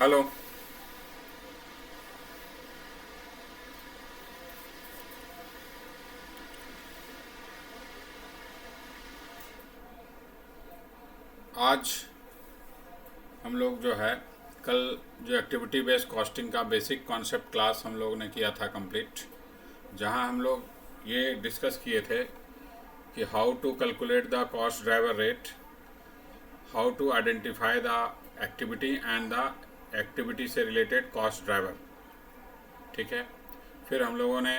Hello. आज हम लोग जो है कल जो एक्टिविटी बेस्ड कॉस्टिंग का बेसिक कॉन्सेप्ट क्लास हम लोग ने किया था कंप्लीट, जहां हम लोग ये डिस्कस किए थे कि how to calculate the cost driver rate, how to identify the activity and the activity से रिलेटेड कॉस्ट ड्राइवर। ठीक है, फिर हम लोगों ने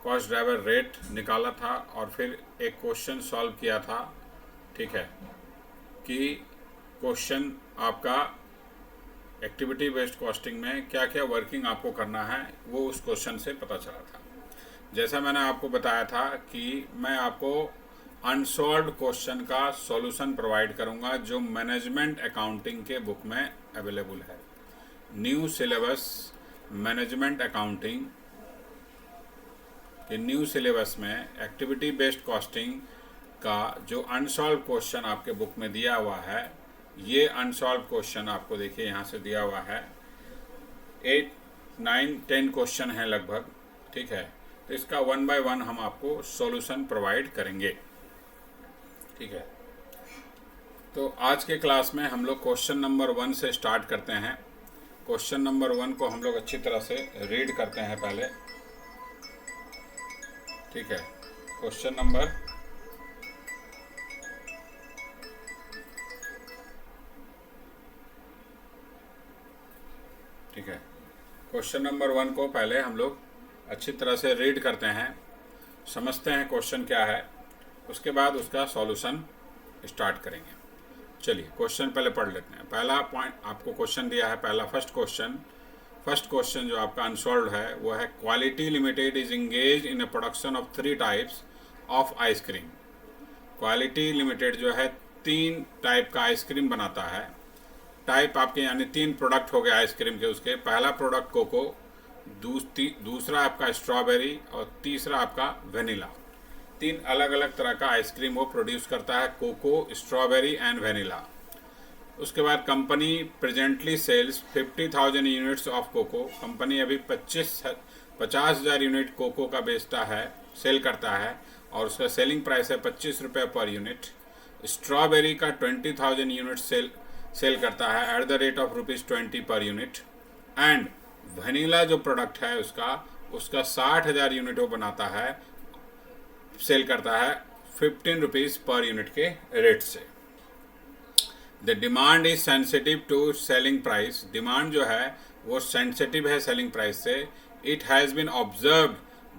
कॉस्ट ड्राइवर रेट निकाला था और फिर एक क्वेश्चन सॉल्व किया था। ठीक है, कि क्वेश्चन आपका एक्टिविटी बेस्ड कॉस्टिंग में क्या क्या वर्किंग आपको करना है वो उस क्वेश्चन से पता चला था। जैसा मैंने आपको बताया था कि मैं आपको अनसॉल्व्ड क्वेश्चन का सॉल्यूशन प्रोवाइड करूंगा जो मैनेजमेंट अकाउंटिंग के बुक में अवेलेबल है। न्यू सिलेबस मैनेजमेंट अकाउंटिंग के न्यू सिलेबस में एक्टिविटी बेस्ड कॉस्टिंग का जो अनसॉल्व क्वेश्चन आपके बुक में दिया हुआ है, ये अनसॉल्व क्वेश्चन आपको देखिए यहाँ से दिया हुआ है 8, 9, 10 क्वेश्चन है लगभग। ठीक है, तो इसका 1 बाय 1 हम आपको सॉल्यूशन प्रोवाइड करेंगे। ठीक है, तो आज के क्लास में हम लोग क्वेश्चन नंबर 1 से स्टार्ट करते हैं। क्वेश्चन नंबर 1 को हम लोग अच्छी तरह से रीड करते हैं पहले। ठीक है, क्वेश्चन नंबर ठीक है, क्वेश्चन नंबर 1 को पहले हम लोग अच्छी तरह से रीड करते हैं, समझते हैं क्वेश्चन क्या है, उसके बाद उसका सॉल्यूशन स्टार्ट करेंगे। चलिए क्वेश्चन पहले पढ़ लेते हैं। पहला पॉइंट आपको क्वेश्चन दिया है, पहला फर्स्ट क्वेश्चन जो आपका अनसॉल्व्ड है वो है quality limited is engage in a production of 3 types of ice cream. Quality limited जो है 3 टाइप का आइसक्रीम बनाता है। टाइप आपके यानी 3 प्रोडक्ट हो गए आइसक्रीम के उसके। पहला प्रोडक्ट कोको, दूसरा आपका स्ट्रॉबेरी और तीसरा आपका वेनिला। 3 अलग अलग तरह का आइसक्रीम वो प्रोड्यूस करता है, कोको, स्ट्रॉबेरी एंड वेनिला। उसके बाद company presently sells 50,000 units of cocoa. Company अभी 50,000 यूनिट कोको का बेचता है, सेल करता है, और उसका सेलिंग प्राइस है 25 रुपये पर यूनिट। स्ट्रॉबेरी का 20,000 यूनिट सेल करता है at the rate of ₹20 per unit. And vanilla जो प्रोडक्ट है उसका 60,000 यूनिट वो बनाता है, सेल करता है 15 रुपीज़ पर यूनिट के रेट से। The demand is sensitive to selling price. Demand जो है वो सेंसिटिव है सेलिंग प्राइस से। It has been observed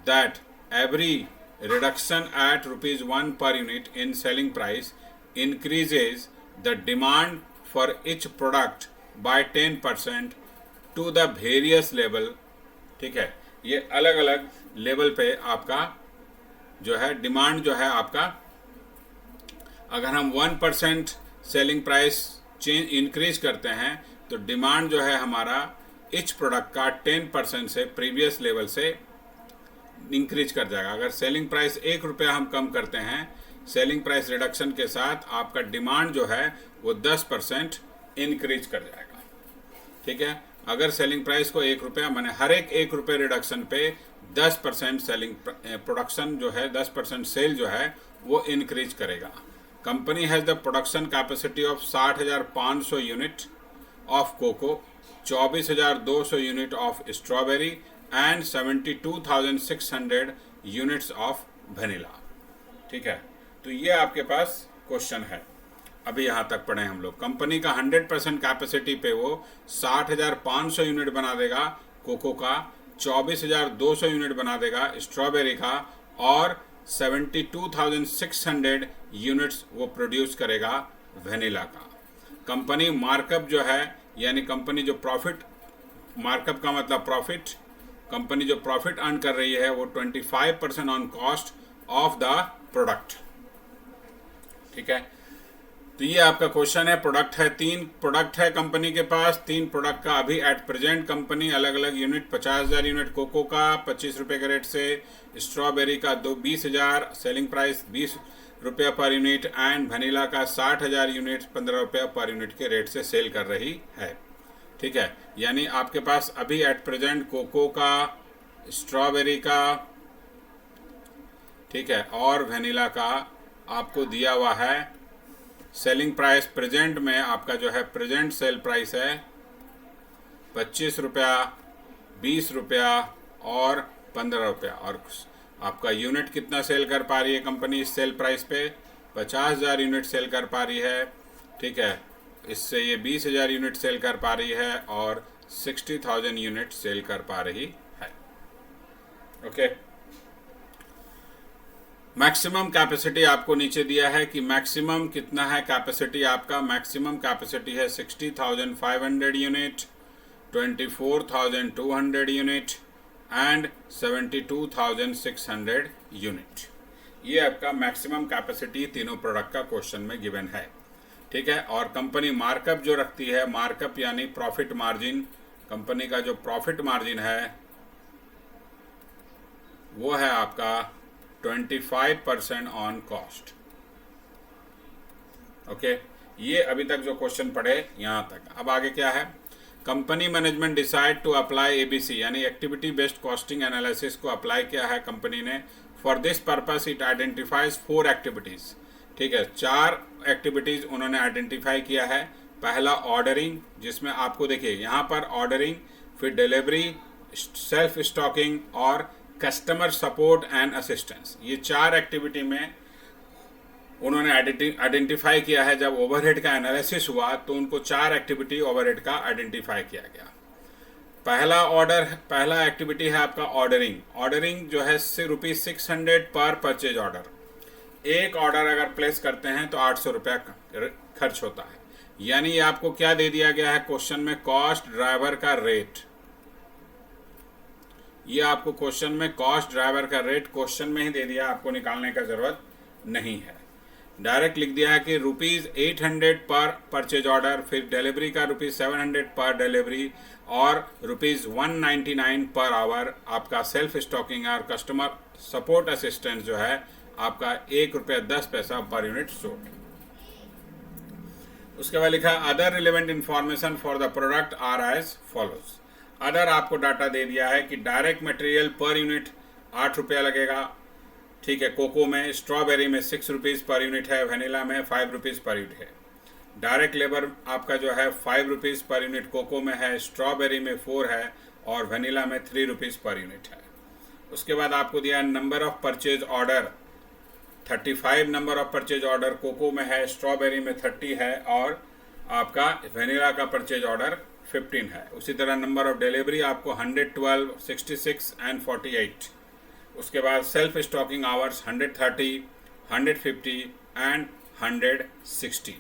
that every reduction at ₹1 per unit in selling price increases the demand for each product by 10% to the various level. ठीक है, ये अलग अलग लेवल पे आपका जो है डिमांड जो है आपका, अगर हम 1% सेलिंग प्राइस इंक्रीज करते हैं तो डिमांड जो है हमारा each प्रोडक्ट का 10% से प्रीवियस लेवल से इंक्रीज कर जाएगा। अगर सेलिंग प्राइस ₹1 हम कम करते हैं, सेलिंग प्राइस रिडक्शन के साथ आपका डिमांड जो है वो 10% इंक्रीज कर जाएगा। ठीक है, अगर सेलिंग प्राइस को ₹1 माने हर एक ₹1 रिडक्शन पे 10% सेलिंग प्रोडक्शन जो है 10% सेल जो है वो इंक्रीज करेगा। Company has the production capacity of 60,500 unit of cocoa, 24,200 unit of strawberry and 72,600 units of vanilla. ठीक है, तो ये आपके पास क्वेश्चन है। अभी यहाँ तक पढ़े हम लोग। कंपनी का 100% कैपेसिटी पे वो 60,500 यूनिट बना देगा कोको का, 24,200 यूनिट बना देगा स्ट्रॉबेरी का, और 72,600 यूनिट्स वो प्रोड्यूस करेगा वेनिला का। कंपनी मार्कअप जो है यानी कंपनी जो प्रॉफिट, मार्कअप का मतलब प्रॉफिट, कंपनी जो प्रॉफिट अर्न कर रही है वो 25% on cost of the product. ठीक है, तो ये आपका क्वेश्चन है। प्रोडक्ट है 3 प्रोडक्ट है कंपनी के पास। 3 प्रोडक्ट का अभी एट प्रेजेंट कंपनी अलग अलग यूनिट 50,000 यूनिट कोको का 25 रुपये के रेट से, स्ट्रॉबेरी का 20,000 selling price ₹20 per unit, and vanilla का 60,000 यूनिट 15 रुपये पर यूनिट के रेट से सेल कर रही है। ठीक है, यानी आपके पास अभी एट प्रेजेंट कोको का, स्ट्रॉबेरी का, ठीक है, और वेनिला का आपको दिया हुआ है। सेलिंग प्राइस प्रेजेंट में आपका जो है प्रेजेंट सेल प्राइस है 25 रुपया, 20 रुपया और 15 रुपया। और आपका यूनिट कितना सेल कर पा रही है कंपनी इस सेल प्राइस पे? 50,000 यूनिट सेल कर पा रही है, ठीक है। इससे ये 20,000 यूनिट सेल कर पा रही है और 60,000 यूनिट सेल कर पा रही है। ओके, मैक्सिमम कैपेसिटी आपको नीचे दिया है कि मैक्सिमम कितना है कैपेसिटी आपका। मैक्सिमम कैपेसिटी है 60,500 यूनिट, 24,200 यूनिट एंड 72,600 यूनिट। ये आपका मैक्सिमम कैपेसिटी तीनों प्रोडक्ट का क्वेश्चन में गिवन है, ठीक है। और कंपनी मार्कअप जो रखती है, मार्कअप यानी प्रॉफिट मार्जिन, कंपनी का जो प्रॉफिट मार्जिन है वो है आपका 25% ऑन कॉस्ट। ओके, ये अभी तक जो क्वेश्चन पढ़े यहाँ तक। अब आगे क्या है? Company management decide to apply ABC यानी एक्टिविटी बेस्ड कॉस्टिंग एनालिसिस को अप्लाई किया है कंपनी ने। For this purpose it identifies 4 activities, ठीक है, 4 एक्टिविटीज उन्होंने आइडेंटिफाई किया है। पहला ऑर्डरिंग, जिसमें आपको देखिए यहाँ पर ऑर्डरिंग, फिर डिलीवरी, सेल्फ स्टॉकिंग और कस्टमर सपोर्ट एंड असिस्टेंस, ये 4 एक्टिविटी में उन्होंने आइडेंटिफाई किया है। जब ओवरहेड का एनालिसिस हुआ तो उनको 4 एक्टिविटी ओवरहेड का आइडेंटिफाई किया गया। पहला एक्टिविटी है आपका ऑर्डरिंग। ऑर्डरिंग जो है ₹600 पर परचेज ऑर्डर। एक ऑर्डर अगर प्लेस करते हैं तो 800 रुपया खर्च होता है। यानी ये आपको क्या दे दिया गया है क्वेश्चन में? कॉस्ट ड्राइवर का रेट। ये आपको क्वेश्चन में कॉस्ट ड्राइवर का रेट क्वेश्चन में ही दे दिया, आपको निकालने का जरूरत नहीं है। डायरेक्ट लिख दिया है कि ₹800 पर परचेज ऑर्डर, फिर डिलीवरी का ₹700 पर डिलीवरी और ₹199 पर आवर आपका सेल्फ स्टॉकिंग और कस्टमर सपोर्ट असिस्टेंट जो है आपका ₹1.10 पर यूनिट सोल्ड। उसके बाद लिखा other relevant information for the product are as follows. Other आपको डाटा दे दिया है कि डायरेक्ट मटेरियल पर यूनिट 8 रुपया लगेगा, ठीक है, कोको में। स्ट्रॉबेरी में 6 रुपीज़ पर यूनिट है, वेनिला में 5 रुपीज़ पर यूनिट है। डायरेक्ट लेबर आपका जो है 5 रुपीज़ पर यूनिट कोको में है, स्ट्रॉबेरी में 4 है और वेनिला में 3 रुपीज़ पर यूनिट है। उसके बाद आपको दिया number of purchase order, 35 number of purchase order cocoa में है, स्ट्रॉबेरी में 30 है और आपका वेनिला का परचेज ऑर्डर 15 है। उसी तरह नंबर ऑफ डिलीवरी आपको 112, 66 एंड 48। उसके बाद सेल्फ स्टॉकिंग आवर्स 130, 150 एंड 160,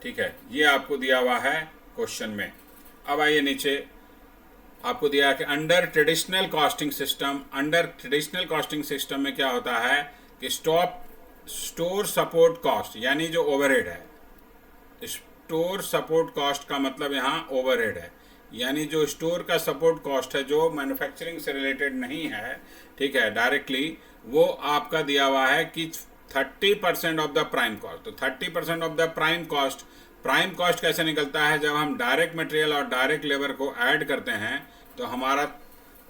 ठीक है। ये आपको दिया हुआ है क्वेश्चन में। अब आइए नीचे, आपको दिया है कि under traditional costing system. Under traditional costing system में क्या होता है कि स्टोर सपोर्ट कॉस्ट यानी जो ओवरहेड है, स्टोर सपोर्ट कॉस्ट का मतलब यहाँ ओवरहेड है, यानी जो स्टोर का सपोर्ट कॉस्ट है जो मैन्युफैक्चरिंग से रिलेटेड नहीं है, ठीक है, डायरेक्टली, वो आपका दिया हुआ है कि 30% ऑफ द प्राइम कॉस्ट। तो 30% ऑफ द प्राइम कॉस्ट कैसे निकलता है? जब हम डायरेक्ट मटेरियल और डायरेक्ट लेबर को ऐड करते हैं तो हमारा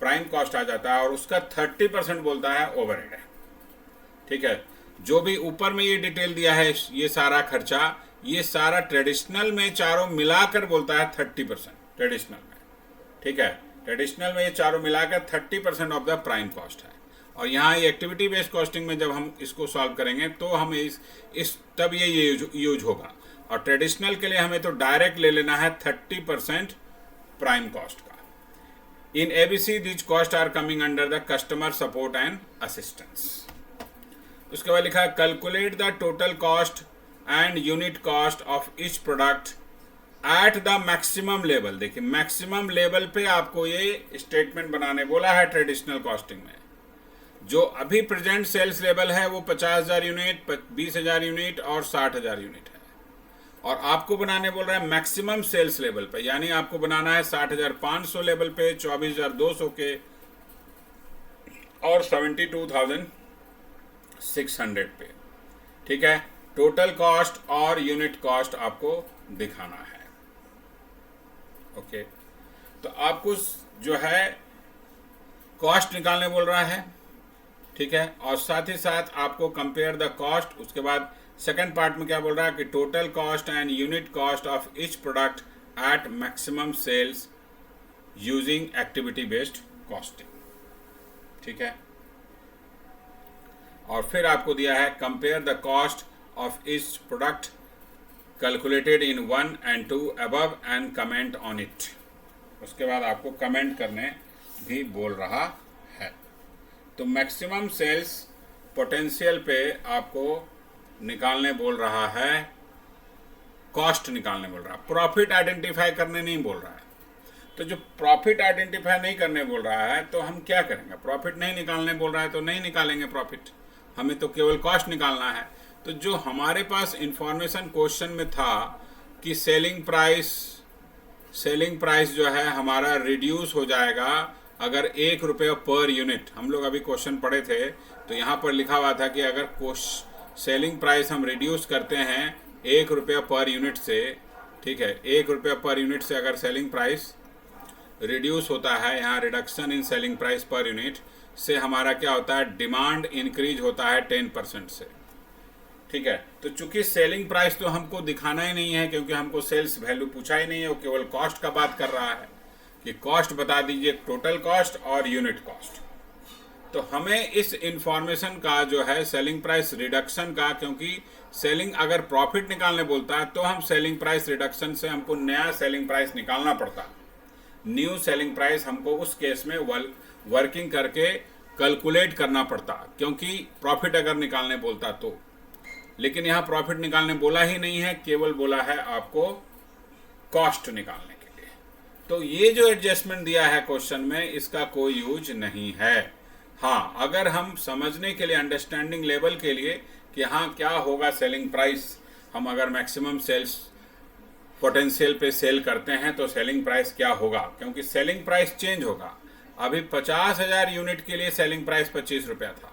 प्राइम कॉस्ट आ जाता है और उसका 30% बोलता है ओवरहेड है, ठीक है। जो भी ऊपर में ये डिटेल दिया है, ये सारा खर्चा, ये सारा ट्रेडिशनल में चारों मिलाकर बोलता है 30%। ट्रेडिशनल में, ठीक है, ट्रेडिशनल में ये चारों मिलाकर 30% ऑफ द प्राइम कॉस्ट है। और यहाँ ये एक्टिविटी बेस्ड कॉस्टिंग में जब हम इसको सॉल्व करेंगे तो हम तब ये यूज होगा। और ट्रेडिशनल के लिए हमें तो डायरेक्ट ले लेना है 30% प्राइम कॉस्ट का। In ABC this cost are coming under the customer support and assistance. उसके बाद लिखा है calculate the total cost and unit cost of each product at the maximum level. देखिए मैक्सिमम लेवल पे आपको ये स्टेटमेंट बनाने बोला है ट्रेडिशनल कॉस्टिंग में। जो अभी प्रेजेंट सेल्स लेवल है वो 50,000 यूनिट, 20,000 यूनिट और 60,000 यूनिट है। और आपको बनाने बोल रहा है मैक्सिमम सेल्स लेवल पे, यानी आपको बनाना है 60,500 लेवल पे, 24,200 के और 72,600 पे, ठीक है। टोटल कॉस्ट और यूनिट कॉस्ट आपको दिखाना है। ओके, तो आपको जो है कॉस्ट निकालने बोल रहा है, ठीक है, और साथ ही साथ आपको कंपेयर द कॉस्ट। उसके बाद सेकंड पार्ट में क्या बोल रहा है कि total cost and unit cost of each product at maximum sales using activity based costing, ठीक है। और फिर आपको दिया है compare the cost of each product calculated in 1 and 2 above and comment on it. उसके बाद आपको कमेंट करने भी बोल रहा है। तो मैक्सिमम सेल्स पोटेंशियल पे आपको निकालने बोल रहा है, कॉस्ट निकालने बोल रहा है, प्रॉफिट आइडेंटिफाई करने नहीं बोल रहा है। तो जो प्रॉफिट आइडेंटिफाई नहीं करने बोल रहा है तो हम क्या करेंगे, प्रॉफिट नहीं निकालने बोल रहा है तो नहीं निकालेंगे प्रॉफिट, हमें तो केवल कॉस्ट निकालना है। तो जो हमारे पास इंफॉर्मेशन क्वेश्चन में था कि सेलिंग प्राइस जो है हमारा रिड्यूस हो जाएगा अगर 1 रुपये पर यूनिट, हम लोग अभी क्वेश्चन पढ़े थे तो यहाँ पर लिखा हुआ था कि अगर सेलिंग प्राइस हम रिड्यूस करते हैं 1 रुपये पर यूनिट से, ठीक है, 1 रुपये पर यूनिट से अगर सेलिंग प्राइस रिड्यूस होता है, यहाँ reduction in selling price per unit से हमारा क्या होता है, डिमांड इंक्रीज होता है 10% से, ठीक है। तो चूंकि सेलिंग प्राइस तो हमको दिखाना ही नहीं है क्योंकि हमको सेल्स वैल्यू पूछा ही नहीं है, वो केवल कॉस्ट का बात कर रहा है कि कॉस्ट बता दीजिए, टोटल कॉस्ट और यूनिट कॉस्ट। तो हमें इस इंफॉर्मेशन का जो है सेलिंग प्राइस रिडक्शन का, क्योंकि सेलिंग अगर प्रॉफिट निकालने बोलता है तो हम सेलिंग प्राइस रिडक्शन से हमको नया सेलिंग प्राइस निकालना पड़ता है। न्यू सेलिंग प्राइस हमको उस केस में वर्किंग करके कैलकुलेट करना पड़ता, क्योंकि प्रॉफिट अगर निकालने बोलता तो। लेकिन यहाँ प्रॉफिट निकालने बोला ही नहीं है, केवल बोला है आपको कॉस्ट निकालने के लिए। तो ये जो एडजस्टमेंट दिया है क्वेश्चन में, इसका कोई यूज नहीं है। हाँ, अगर हम समझने के लिए, अंडरस्टैंडिंग लेवल के लिए कि हाँ क्या होगा सेलिंग प्राइस, हम अगर मैक्सिमम सेल्स पोटेंशियल पे सेल करते हैं तो सेलिंग प्राइस क्या होगा, क्योंकि सेलिंग प्राइस चेंज होगा। अभी 50,000 यूनिट के लिए सेलिंग प्राइस 25 रुपया था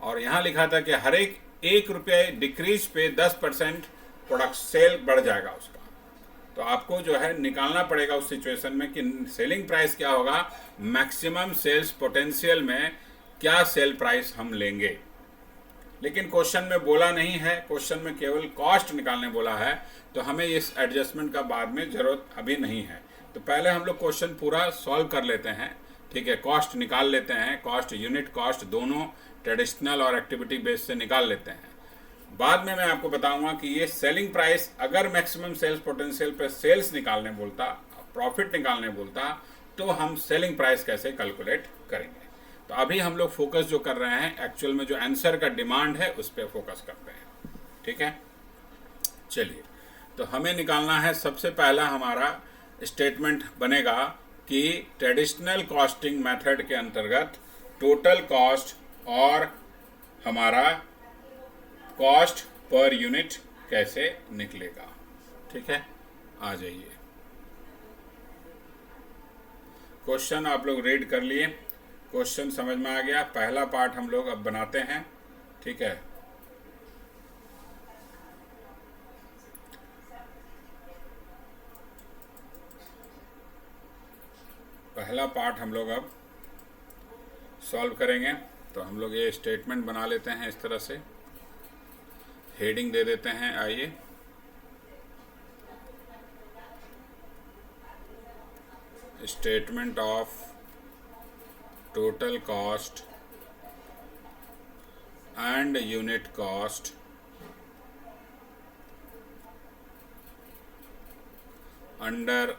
और यहाँ लिखा था कि हर एक 1 रुपये डिक्रीज पे 10% प्रोडक्ट सेल बढ़ जाएगा उसका। तो आपको जो है निकालना पड़ेगा उस सिचुएशन में कि सेलिंग प्राइस क्या होगा, मैक्सिमम सेल्स पोटेंशियल में क्या सेल प्राइस हम लेंगे। लेकिन क्वेश्चन में बोला नहीं है, क्वेश्चन में केवल कॉस्ट निकालने बोला है, तो हमें इस एडजस्टमेंट का बाद में ज़रूरत अभी नहीं है। तो पहले हम लोग क्वेश्चन पूरा सॉल्व कर लेते हैं, ठीक है, कॉस्ट निकाल लेते हैं, कॉस्ट यूनिट कॉस्ट दोनों ट्रेडिशनल और एक्टिविटी बेस से निकाल लेते हैं। बाद में मैं आपको बताऊंगा कि ये सेलिंग प्राइस अगर मैक्सिमम सेल्स पोटेंशियल पे सेल्स निकालने बोलता, प्रॉफिट निकालने बोलता, तो हम सेलिंग प्राइस कैसे कैलकुलेट करेंगे। तो अभी हम लोग फोकस जो कर रहे हैं एक्चुअल में जो आंसर का डिमांड है उस पर फोकस करते हैं, ठीक है। चलिए, तो हमें निकालना है, सबसे पहला हमारा स्टेटमेंट बनेगा कि ट्रेडिशनल कॉस्टिंग मेथड के अंतर्गत टोटल कॉस्ट और हमारा कॉस्ट पर यूनिट कैसे निकलेगा, ठीक है। आ जाइए, क्वेश्चन आप लोग रीड कर लिए, क्वेश्चन समझ में आ गया। पहला पार्ट हम लोग अब बनाते हैं, ठीक है। पहला पार्ट हम लोग अब सॉल्व करेंगे। तो हम लोग ये स्टेटमेंट बना लेते हैं, इस तरह से हेडिंग दे देते हैं। आइए, statement of total cost and unit cost under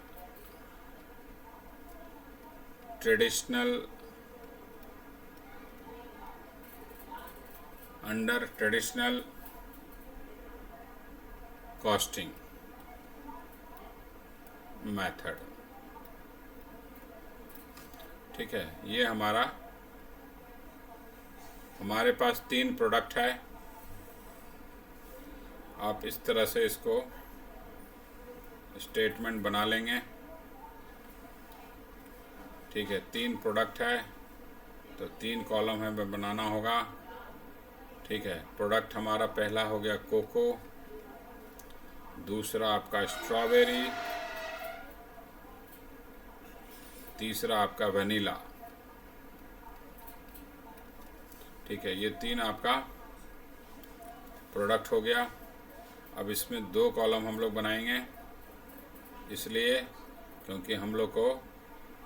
traditional costing method, ठीक है। ये हमारे पास 3 प्रोडक्ट है। आप इस तरह से इसको स्टेटमेंट बना लेंगे, ठीक है। 3 प्रोडक्ट है तो 3 कॉलम है बनाना होगा, ठीक है। प्रोडक्ट हमारा पहला हो गया कोको, दूसरा आपका स्ट्रॉबेरी, तीसरा आपका वनीला। ठीक है, ये 3 आपका प्रोडक्ट हो गया। अब इसमें 2 कॉलम हम लोग बनाएंगे, इसलिए क्योंकि हम लोग को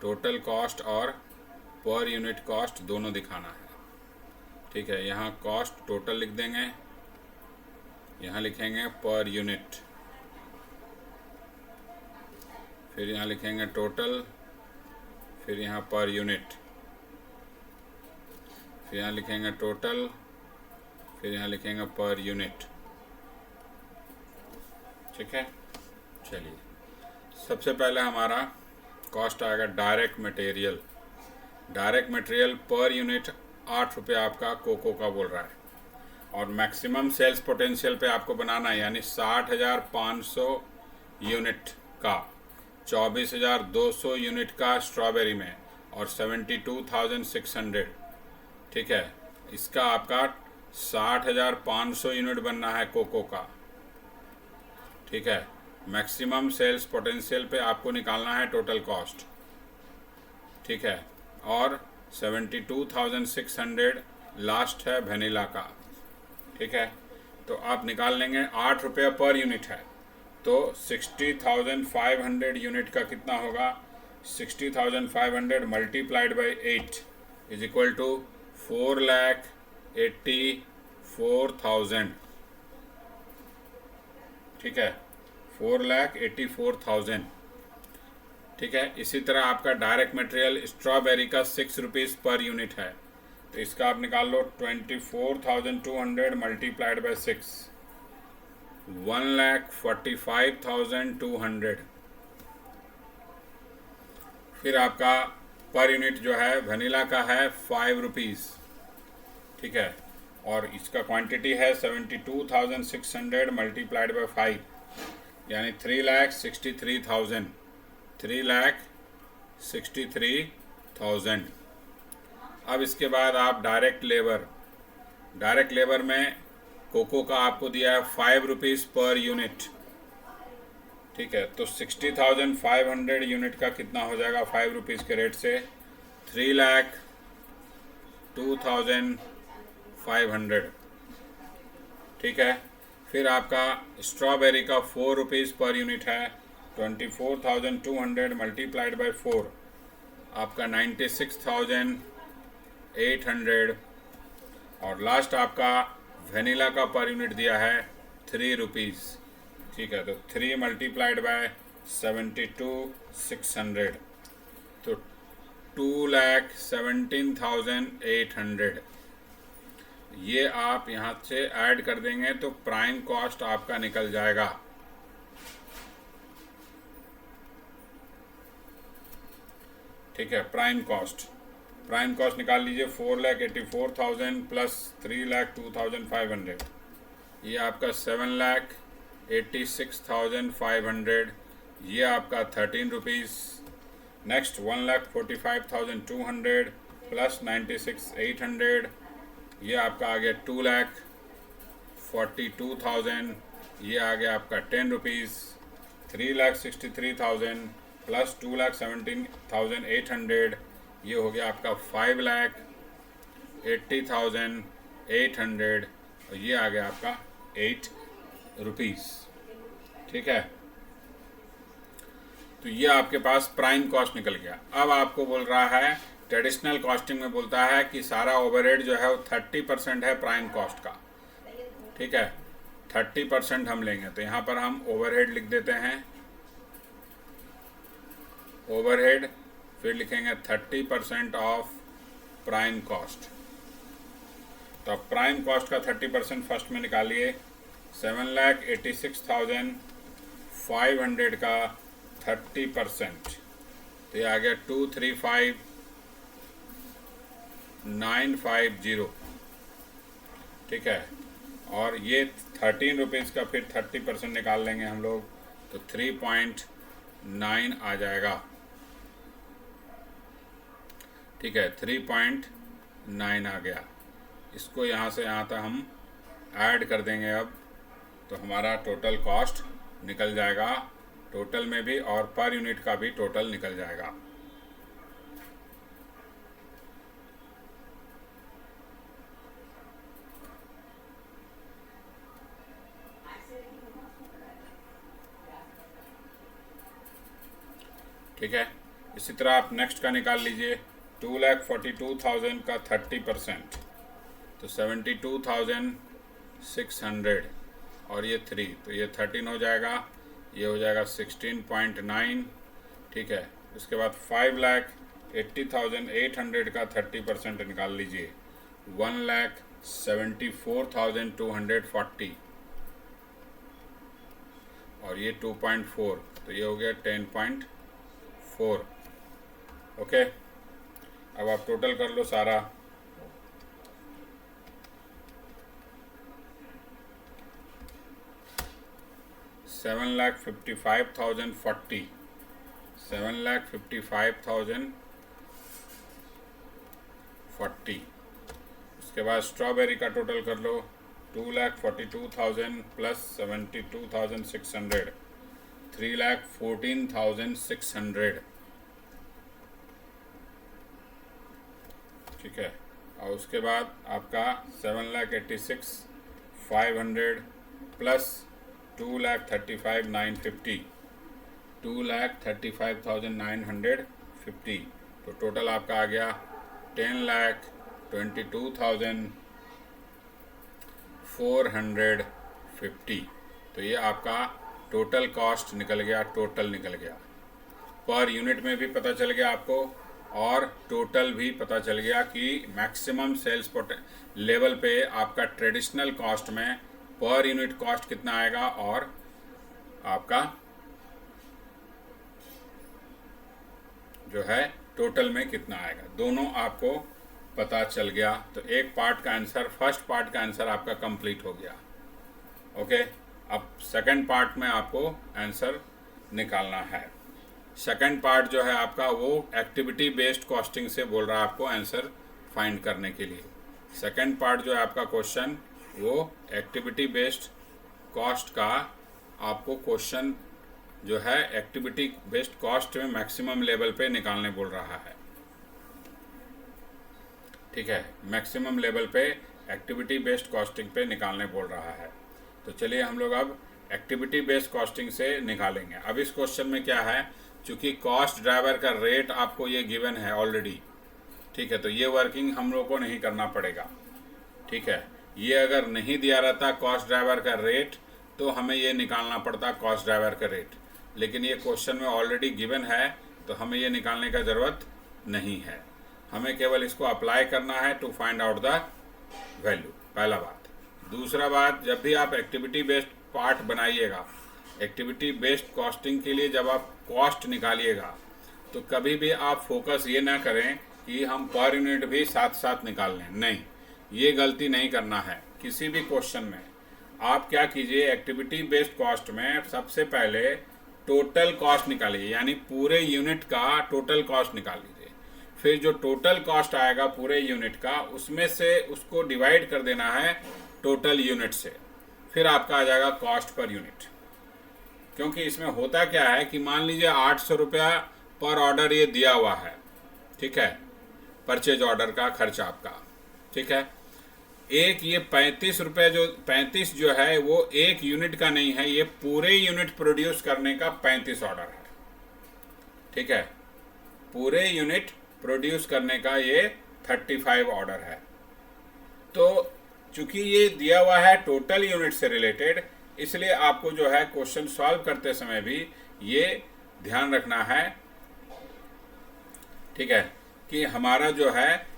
टोटल कॉस्ट और पर यूनिट कॉस्ट दोनों दिखाना है। ठीक है, यहाँ कॉस्ट टोटल लिख देंगे, यहाँ लिखेंगे पर यूनिट, फिर यहाँ लिखेंगे टोटल, फिर यहाँ पर यूनिट, फिर यहाँ लिखेंगे टोटल, फिर यहाँ लिखेंगे पर यूनिट। ठीक है, चलिए सबसे पहले हमारा कॉस्ट आएगा direct material. Direct material per unit 8 रुपये आपका कोको का बोल रहा है, और मैक्सिमम सेल्स पोटेंशियल पे आपको बनाना है, यानी 60,500 यूनिट का, 24,200 यूनिट का स्ट्रॉबेरी में, और 72,600। ठीक है, इसका आपका 60,500 यूनिट बनना है कोको का। ठीक है, मैक्सिमम सेल्स पोटेंशियल पे आपको निकालना है टोटल कॉस्ट। ठीक है, और 72,600 लास्ट है वेनिला का। ठीक है, तो आप निकाल लेंगे, 8 रुपये पर यूनिट है, तो 60,500 यूनिट का कितना होगा, 60,500 multiplied by 8 is equal to 4,84,000। ठीक है, 4,84,000। ठीक है, इसी तरह आपका डायरेक्ट मटेरियल स्ट्रॉबेरी का 6 रुपीज़ पर यूनिट है, तो इसका आप निकाल लो, 24,200 मल्टीप्लाइड बाई 6, 1,45,200। फिर आपका पर यूनिट जो है वनीला का है 5 रुपीज़। ठीक है, और इसका क्वांटिटी है 72,600 मल्टीप्लाइड बाई 5, यानी 3,63,000, 3,63,000। अब इसके बाद आप डायरेक्ट लेबर में कोको का आपको दिया है 5 रुपीज़ पर यूनिट। ठीक है, तो 60,500 यूनिट का कितना हो जाएगा 5 रुपीज़ के रेट से, 3,02,500। ठीक है, फिर आपका स्ट्रॉबेरी का 4 रुपीज़ पर यूनिट है, 24,200 मल्टीप्लाइड बाई 4, आपका 96,800। और लास्ट आपका वेनिला का पर यूनिट दिया है 3 रुपीज़। ठीक है, तो 3 मल्टीप्लाइड बाय 72,600, तो 2,17,800। ये आप यहाँ से ऐड कर देंगे तो प्राइम कॉस्ट आपका निकल जाएगा। ठीक है, प्राइम कॉस्ट निकाल लीजिए, 4,84,000 प्लस 3,02,500, ये आपका 7,86,500, ये आपका 13 रुपीज़। नेक्स्ट 1,45,200 प्लस 96,800, ये आपका आ गया 2,42,000, ये आ गया आपका 10 रुपीज़। 3,63,000 प्लस 2,17,800, ये हो गया आपका 5,80,800, और ये आ गया आपका 8 रुपीज़। ठीक है, तो ये आपके पास प्राइम कॉस्ट निकल गया। अब आपको बोल रहा है, ट्रेडिशनल कॉस्टिंग में बोलता है कि सारा ओवरहेड जो है वो 30% है प्राइम कॉस्ट का। ठीक है, 30% हम लेंगे, तो यहाँ पर हम ओवरहेड लिख देते हैं, ओवरहेड, फिर लिखेंगे 30% ऑफ प्राइम कॉस्ट। तो अब प्राइम कॉस्ट का 30% फर्स्ट में निकालिए, 7,86,500 का 30%, तो ये आ गया 235,950। ठीक है, और ये 13 रुपीज़ का फिर 30% निकाल लेंगे हम लोग, तो 3.9 आ जाएगा। ठीक है, 3.9 आ गया। इसको यहाँ से यहाँ तक हम ऐड कर देंगे अब, तो हमारा टोटल कॉस्ट निकल जाएगा, टोटल में भी और पर यूनिट का भी टोटल निकल जाएगा। ठीक है। इसी तरह आप नेक्स्ट का निकाल लीजिए, 2,42,000 का 30%, तो 72,600 और ये 3, तो ये 13 हो जाएगा, ये हो जाएगा 16.9, ठीक है। उसके बाद 5,80,800 का 30% निकाल लीजिए, 1,74,240 और ये 2.4, तो ये हो गया 10.4। ओके, अब आप टोटल कर लो सारा, 7,55,040, 7,55,040। उसके बाद स्ट्रॉबेरी का टोटल कर लो, 2,42,000 प्लस 72,600, 3,14,600, ठीक है। और उसके बाद आपका 7,86,500 प्लस 2,35,950, 2,35,950, तो टोटल आपका आ गया 10,22,450। तो ये आपका टोटल कॉस्ट निकल गया, टोटल निकल गया। पर यूनिट में भी पता चल गया आपको और टोटल भी पता चल गया कि मैक्सिमम सेल्स लेवल पे आपका ट्रेडिशनल कॉस्ट में पर यूनिट कॉस्ट कितना आएगा और आपका जो है टोटल में कितना आएगा, दोनों आपको पता चल गया। तो एक पार्ट का आंसर, फर्स्ट पार्ट का आंसर आपका कंप्लीट हो गया। ओके, अब सेकंड पार्ट में आपको आंसर निकालना है। सेकंड पार्ट जो है आपका वो एक्टिविटी बेस्ड कॉस्टिंग से बोल रहा है आपको आंसर फाइंड करने के लिए। सेकंड पार्ट जो है आपका क्वेश्चन वो एक्टिविटी बेस्ड कॉस्ट का आपको क्वेश्चन जो है एक्टिविटी बेस्ड कॉस्ट में मैक्सिमम लेवल पे निकालने बोल रहा है, ठीक है। मैक्सिमम लेवल पे एक्टिविटी बेस्ड कॉस्टिंग पे निकालने बोल रहा है। तो चलिए हम लोग अब एक्टिविटी बेस्ड कॉस्टिंग से निकालेंगे। अब इस क्वेश्चन में क्या है, चूंकि कॉस्ट ड्राइवर का रेट आपको ये गिवन है ऑलरेडी, ठीक है, तो ये वर्किंग हम लोग को नहीं करना पड़ेगा, ठीक है। ये अगर नहीं दिया रहता कॉस्ट ड्राइवर का रेट तो हमें ये निकालना पड़ता कॉस्ट ड्राइवर का रेट, लेकिन ये क्वेश्चन में ऑलरेडी गिवन है तो हमें ये निकालने का ज़रूरत नहीं है। हमें केवल इसको अप्लाई करना है to find out the value, पहला बात। दूसरा बात, जब भी आप एक्टिविटी बेस्ड पार्ट बनाइएगा, एक्टिविटी बेस्ड कॉस्टिंग के लिए जब आप कॉस्ट निकालिएगा तो कभी भी आप फोकस ये ना करें कि हम पर यूनिट भी साथ साथ निकाल लें, नहीं, ये गलती नहीं करना है। किसी भी क्वेश्चन में आप क्या कीजिए, एक्टिविटी बेस्ड कॉस्ट में सबसे पहले टोटल कॉस्ट निकालिए, यानी पूरे यूनिट का टोटल कॉस्ट निकाल लीजिए। फिर जो टोटल कॉस्ट आएगा पूरे यूनिट का, उसमें से उसको डिवाइड कर देना है टोटल यूनिट से, फिर आपका आ जाएगा कॉस्ट पर यूनिट। क्योंकि इसमें होता क्या है कि मान लीजिए 800 रुपया पर ऑर्डर ये दिया हुआ है, ठीक है, परचेज ऑर्डर का खर्चा आपका, ठीक है। एक ये 35 रुपये जो 35 जो है वो एक यूनिट का नहीं है, ये पूरे यूनिट प्रोड्यूस करने का 35 ऑर्डर है, ठीक है। पूरे यूनिट प्रोड्यूस करने का ये 35 ऑर्डर है। तो चूंकि ये दिया हुआ है टोटल यूनिट से रिलेटेड, इसलिए आपको जो है क्वेश्चन सॉल्व करते समय भी ये ध्यान रखना है, ठीक है, कि हमारा जो है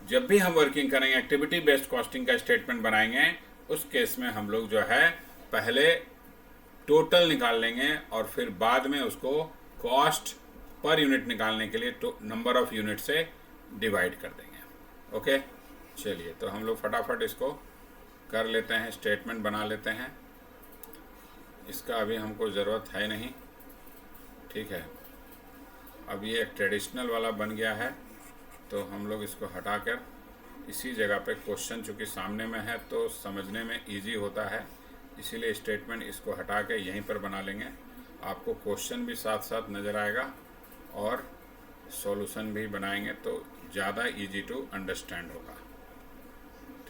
जब भी हम वर्किंग करेंगे एक्टिविटी बेस्ड कॉस्टिंग का स्टेटमेंट बनाएंगे, उस केस में हम लोग जो है पहले टोटल निकाल लेंगे और फिर बाद में उसको कॉस्ट पर यूनिट निकालने के लिए नंबर ऑफ यूनिट से डिवाइड कर देंगे। ओके, चलिए तो हम लोग फटाफट इसको कर लेते हैं, स्टेटमेंट बना लेते हैं। इसका अभी हमको ज़रूरत है नहीं, ठीक है। अब ये एक ट्रेडिशनल वाला बन गया है, तो हम लोग इसको हटाकर इसी जगह पे क्वेश्चन चूँकि सामने में है तो समझने में इजी होता है, इसीलिए स्टेटमेंट इसको हटा के यहीं पर बना लेंगे। आपको क्वेश्चन भी साथ साथ नज़र आएगा और सॉल्यूशन भी बनाएंगे तो ज़्यादा इजी टू अंडरस्टैंड होगा,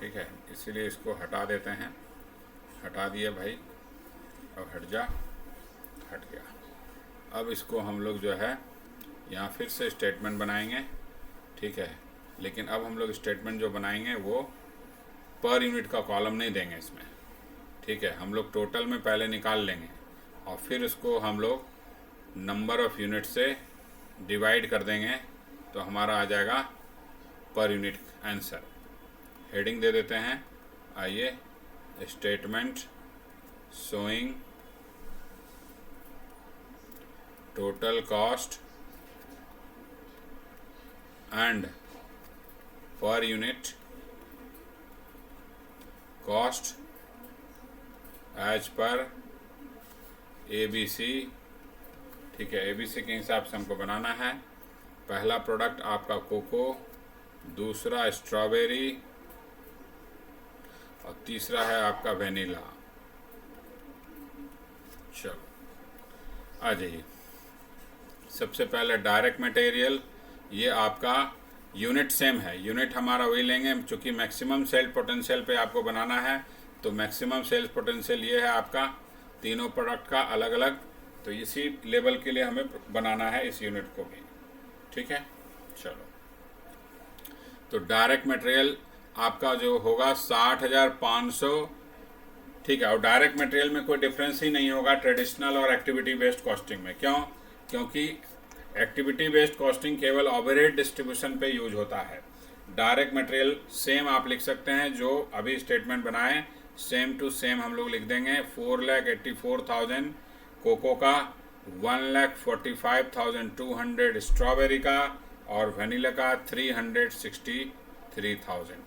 ठीक है। इसीलिए इसको हटा देते हैं, हटा दिए भाई, अब हट जा, हट गया। अब इसको हम लोग जो है यहाँ फिर से स्टेटमेंट बनाएंगे, ठीक है। लेकिन अब हम लोग स्टेटमेंट जो बनाएंगे वो पर यूनिट का कॉलम नहीं देंगे इसमें, ठीक है। हम लोग टोटल में पहले निकाल लेंगे और फिर उसको हम लोग नंबर ऑफ यूनिट से डिवाइड कर देंगे, तो हमारा आ जाएगा पर यूनिट आंसर। हेडिंग दे देते हैं, आइए, statement showing total cost and per unit cost as per ABC, ठीक है। ABC के हिसाब से हमको बनाना है। पहला प्रोडक्ट आपका कोको, दूसरा स्ट्रॉबेरी और तीसरा है आपका वेनिला। चलो आ जाइए। सबसे पहले डायरेक्ट मटेरियल, ये आपका यूनिट सेम है, यूनिट हमारा वही लेंगे चूँकि मैक्सिमम सेल पोटेंशियल पे आपको बनाना है। तो मैक्सिमम सेल्स पोटेंशियल ये है आपका तीनों प्रोडक्ट का अलग अलग, तो इसी लेवल के लिए हमें बनाना है इस यूनिट को भी, ठीक है। चलो, तो डायरेक्ट मटेरियल आपका जो होगा 60,500, ठीक है। और डायरेक्ट मटेरियल में कोई डिफरेंस ही नहीं होगा ट्रेडिशनल और एक्टिविटी बेस्ड कॉस्टिंग में। क्यों? क्योंकि एक्टिविटी बेस्ड कॉस्टिंग केवल ओवरहेड डिस्ट्रीब्यूशन पे यूज होता है। डायरेक्ट मटेरियल सेम आप लिख सकते हैं, जो अभी स्टेटमेंट बनाए सेम टू सेम हम लोग लिख देंगे। 4,84,000 कोको का, 1,45,200 स्ट्रॉबेरी का और वनीला का 363,000।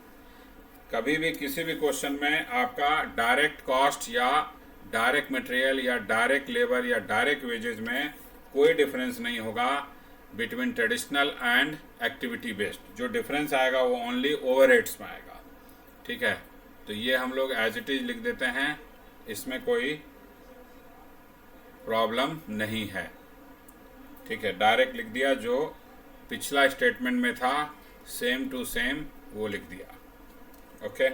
कभी भी किसी भी क्वेश्चन में आपका डायरेक्ट कॉस्ट या डायरेक्ट मटेरियल या डायरेक्ट लेबर या डायरेक्ट वेजेस में कोई डिफरेंस नहीं होगा between traditional and activity based. जो डिफरेंस आएगा वो ओनली ओवरहेड्स में आएगा, ठीक है। तो ये हम लोग एज इट इज लिख देते हैं, इसमें कोई प्रॉब्लम नहीं है, ठीक है। डायरेक्ट लिख दिया, जो पिछला स्टेटमेंट में था सेम टू सेम वो लिख दिया, ओके।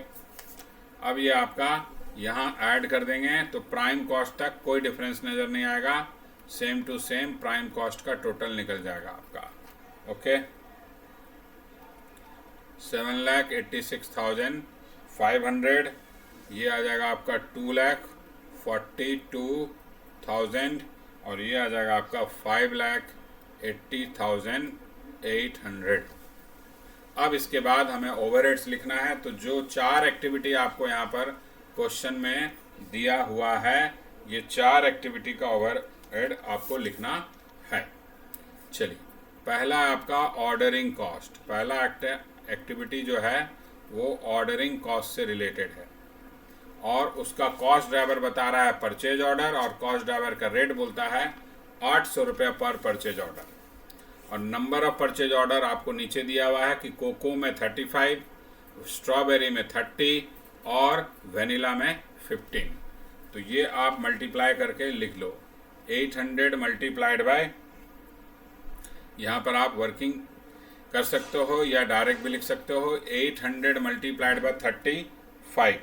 अब ये आपका यहाँ ऐड कर देंगे तो प्राइम कॉस्ट तक कोई डिफरेंस नज़र नहीं आएगा, same to same prime cost का टोटल निकल जाएगा आपका, ओके। 7,86,500, ये आ जाएगा आपका 2,42,000 और ये आ जाएगा आपका 5,80,800। अब इसके बाद हमें ओवरहेड्स लिखना है। तो जो 4 एक्टिविटी आपको यहाँ पर क्वेश्चन में दिया हुआ है, ये 4 एक्टिविटी का ओवरहेड आपको लिखना है। चलिए, पहला आपका ऑर्डरिंग कॉस्ट। पहला एक्टिविटी जो है वो ऑर्डरिंग कॉस्ट से रिलेटेड है और उसका कॉस्ट ड्राइवर बता रहा है परचेज ऑर्डर, और कॉस्ट ड्राइवर का रेट बोलता है 800 रुपये पर परचेज ऑर्डर। और नंबर ऑफ परचेज ऑर्डर आपको नीचे दिया हुआ है कि कोको में 35, स्ट्रॉबेरी में 30 और वेनिला में 15। तो ये आप मल्टीप्लाई करके लिख लो, 800 मल्टीप्लाइड बाय, यहाँ पर आप वर्किंग कर सकते हो या डायरेक्ट भी लिख सकते हो, 800 मल्टीप्लाइड बाय 35,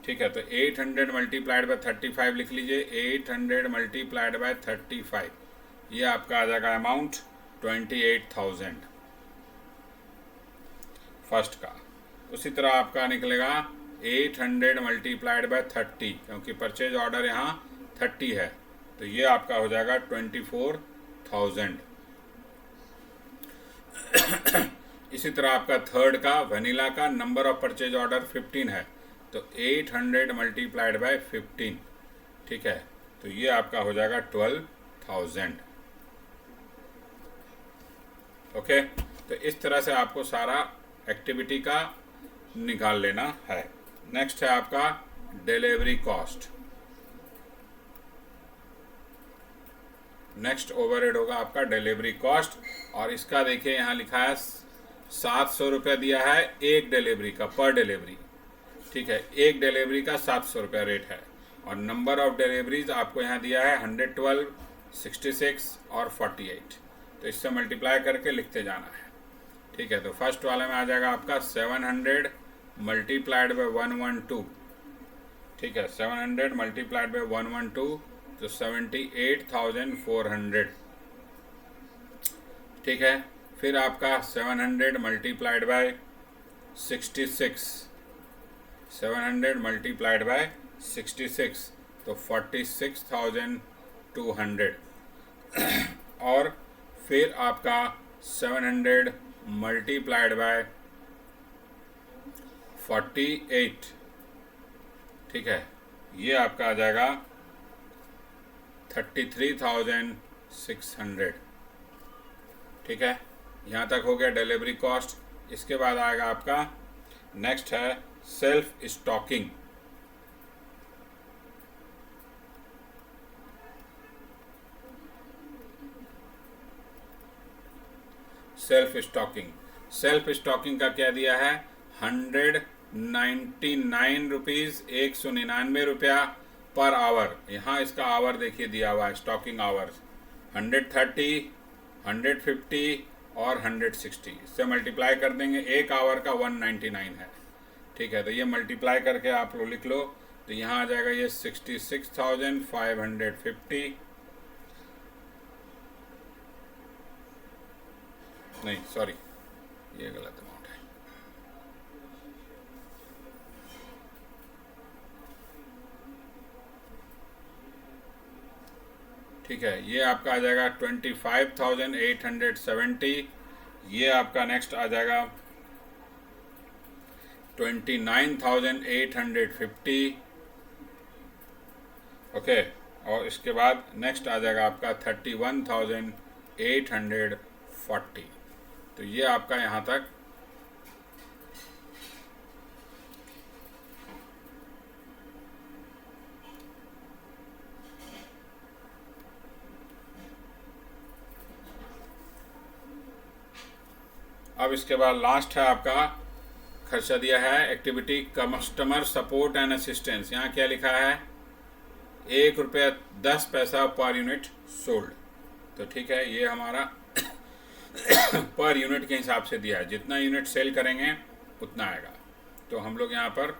ठीक है। तो 800 मल्टीप्लाइड बाय 35 लिख लीजिए, 800 मल्टीप्लाइड बाय 35, ये आपका आ जाएगा अमाउंट 28,000 फर्स्ट का। उसी तरह आपका निकलेगा 800 मल्टीप्लाइड बाय 30, क्योंकि परचेज ऑर्डर यहाँ 30 है, तो ये आपका हो जाएगा 24,000। इसी तरह आपका थर्ड का वनीला का नंबर ऑफ परचेज ऑर्डर 15 है, तो 800 मल्टीप्लाइड बाय 15, ठीक है। तो ये आपका हो जाएगा 12,000, ओके। तो इस तरह से आपको सारा एक्टिविटी का निकाल लेना है। नेक्स्ट है आपका डिलीवरी कॉस्ट। नेक्स्ट ओवरहेड होगा आपका डिलीवरी कॉस्ट, और इसका देखिए यहाँ लिखा है 700 रुपये दिया है एक डिलीवरी का, पर डिलीवरी, ठीक है। एक डिलीवरी का 700 रुपये रेट है, और नंबर ऑफ डिलीवरीज आपको यहाँ दिया है 112, 66 और 48। तो इससे मल्टीप्लाई करके लिखते जाना है, ठीक है। तो फर्स्ट वाले में आ जाएगा आपका 700 मल्टीप्लाइड बाय 112, ठीक है। 700 मल्टीप्लाइड बाय 112 तो 78,400। ठीक है। फिर आपका 700 मल्टीप्लाइड बाय 66, 700 मल्टीप्लाइड बाय 66 तो 46,200। और फिर आपका 700 मल्टीप्लाइड बाय 48, ठीक है, ये आपका आ जाएगा 33,600। ठीक है, यहाँ तक हो गया डिलीवरी कॉस्ट। इसके बाद आएगा आपका नेक्स्ट है सेल्फ स्टॉकिंग। सेल्फ स्टॉकिंग का क्या दिया है, 199 रुपीज़, 199 पर आवर। यहाँ इसका आवर देखिए दिया हुआ है, स्टॉकिंग आवर्स 130, 150 और 160। इससे मल्टीप्लाई कर देंगे, एक आवर का 199 है। ठीक है, तो ये मल्टीप्लाई करके आप लोग लिख लो, तो यहाँ आ जाएगा ये 66,550, नहीं सॉरी ये गलत अमाउंट है। ठीक है, ये आपका आ जाएगा 25,870। ये आपका नेक्स्ट आ जाएगा 29,850। ओके, और इसके बाद नेक्स्ट आ जाएगा आपका 31,840। तो ये आपका यहाँ तक अब इसके बाद लास्ट है आपका खर्चा दिया है activity customer support and assistance. यहाँ क्या लिखा है, ₹1.10 पर यूनिट सोल्ड। तो ठीक है, ये हमारा पर यूनिट के हिसाब से दिया है, जितना यूनिट सेल करेंगे उतना आएगा। तो हम लोग यहाँ पर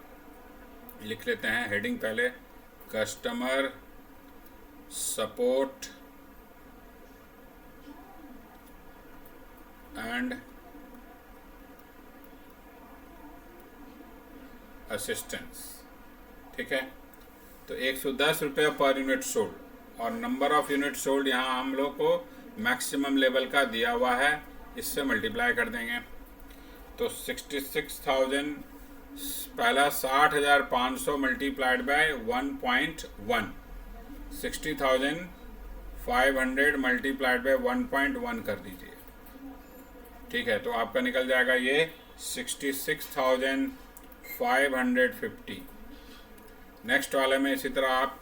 लिख लेते हैं हेडिंग पहले, कस्टमर सपोर्ट एंड असिस्टेंस। ठीक है, तो 110 रुपये पर यूनिट सोल्ड, और नंबर ऑफ यूनिट सोल्ड यहाँ हम लोग को मैक्सिमम लेवल का दिया हुआ है, इससे मल्टीप्लाई कर देंगे। तो 66,000 पहला 60,500 मल्टीप्लाइड बाय 1.1, 60,500 मल्टीप्लाइड बाय 1.1 कर दीजिए। ठीक है, तो आपका निकल जाएगा ये 66,550। नेक्स्ट वाले में इसी तरह आप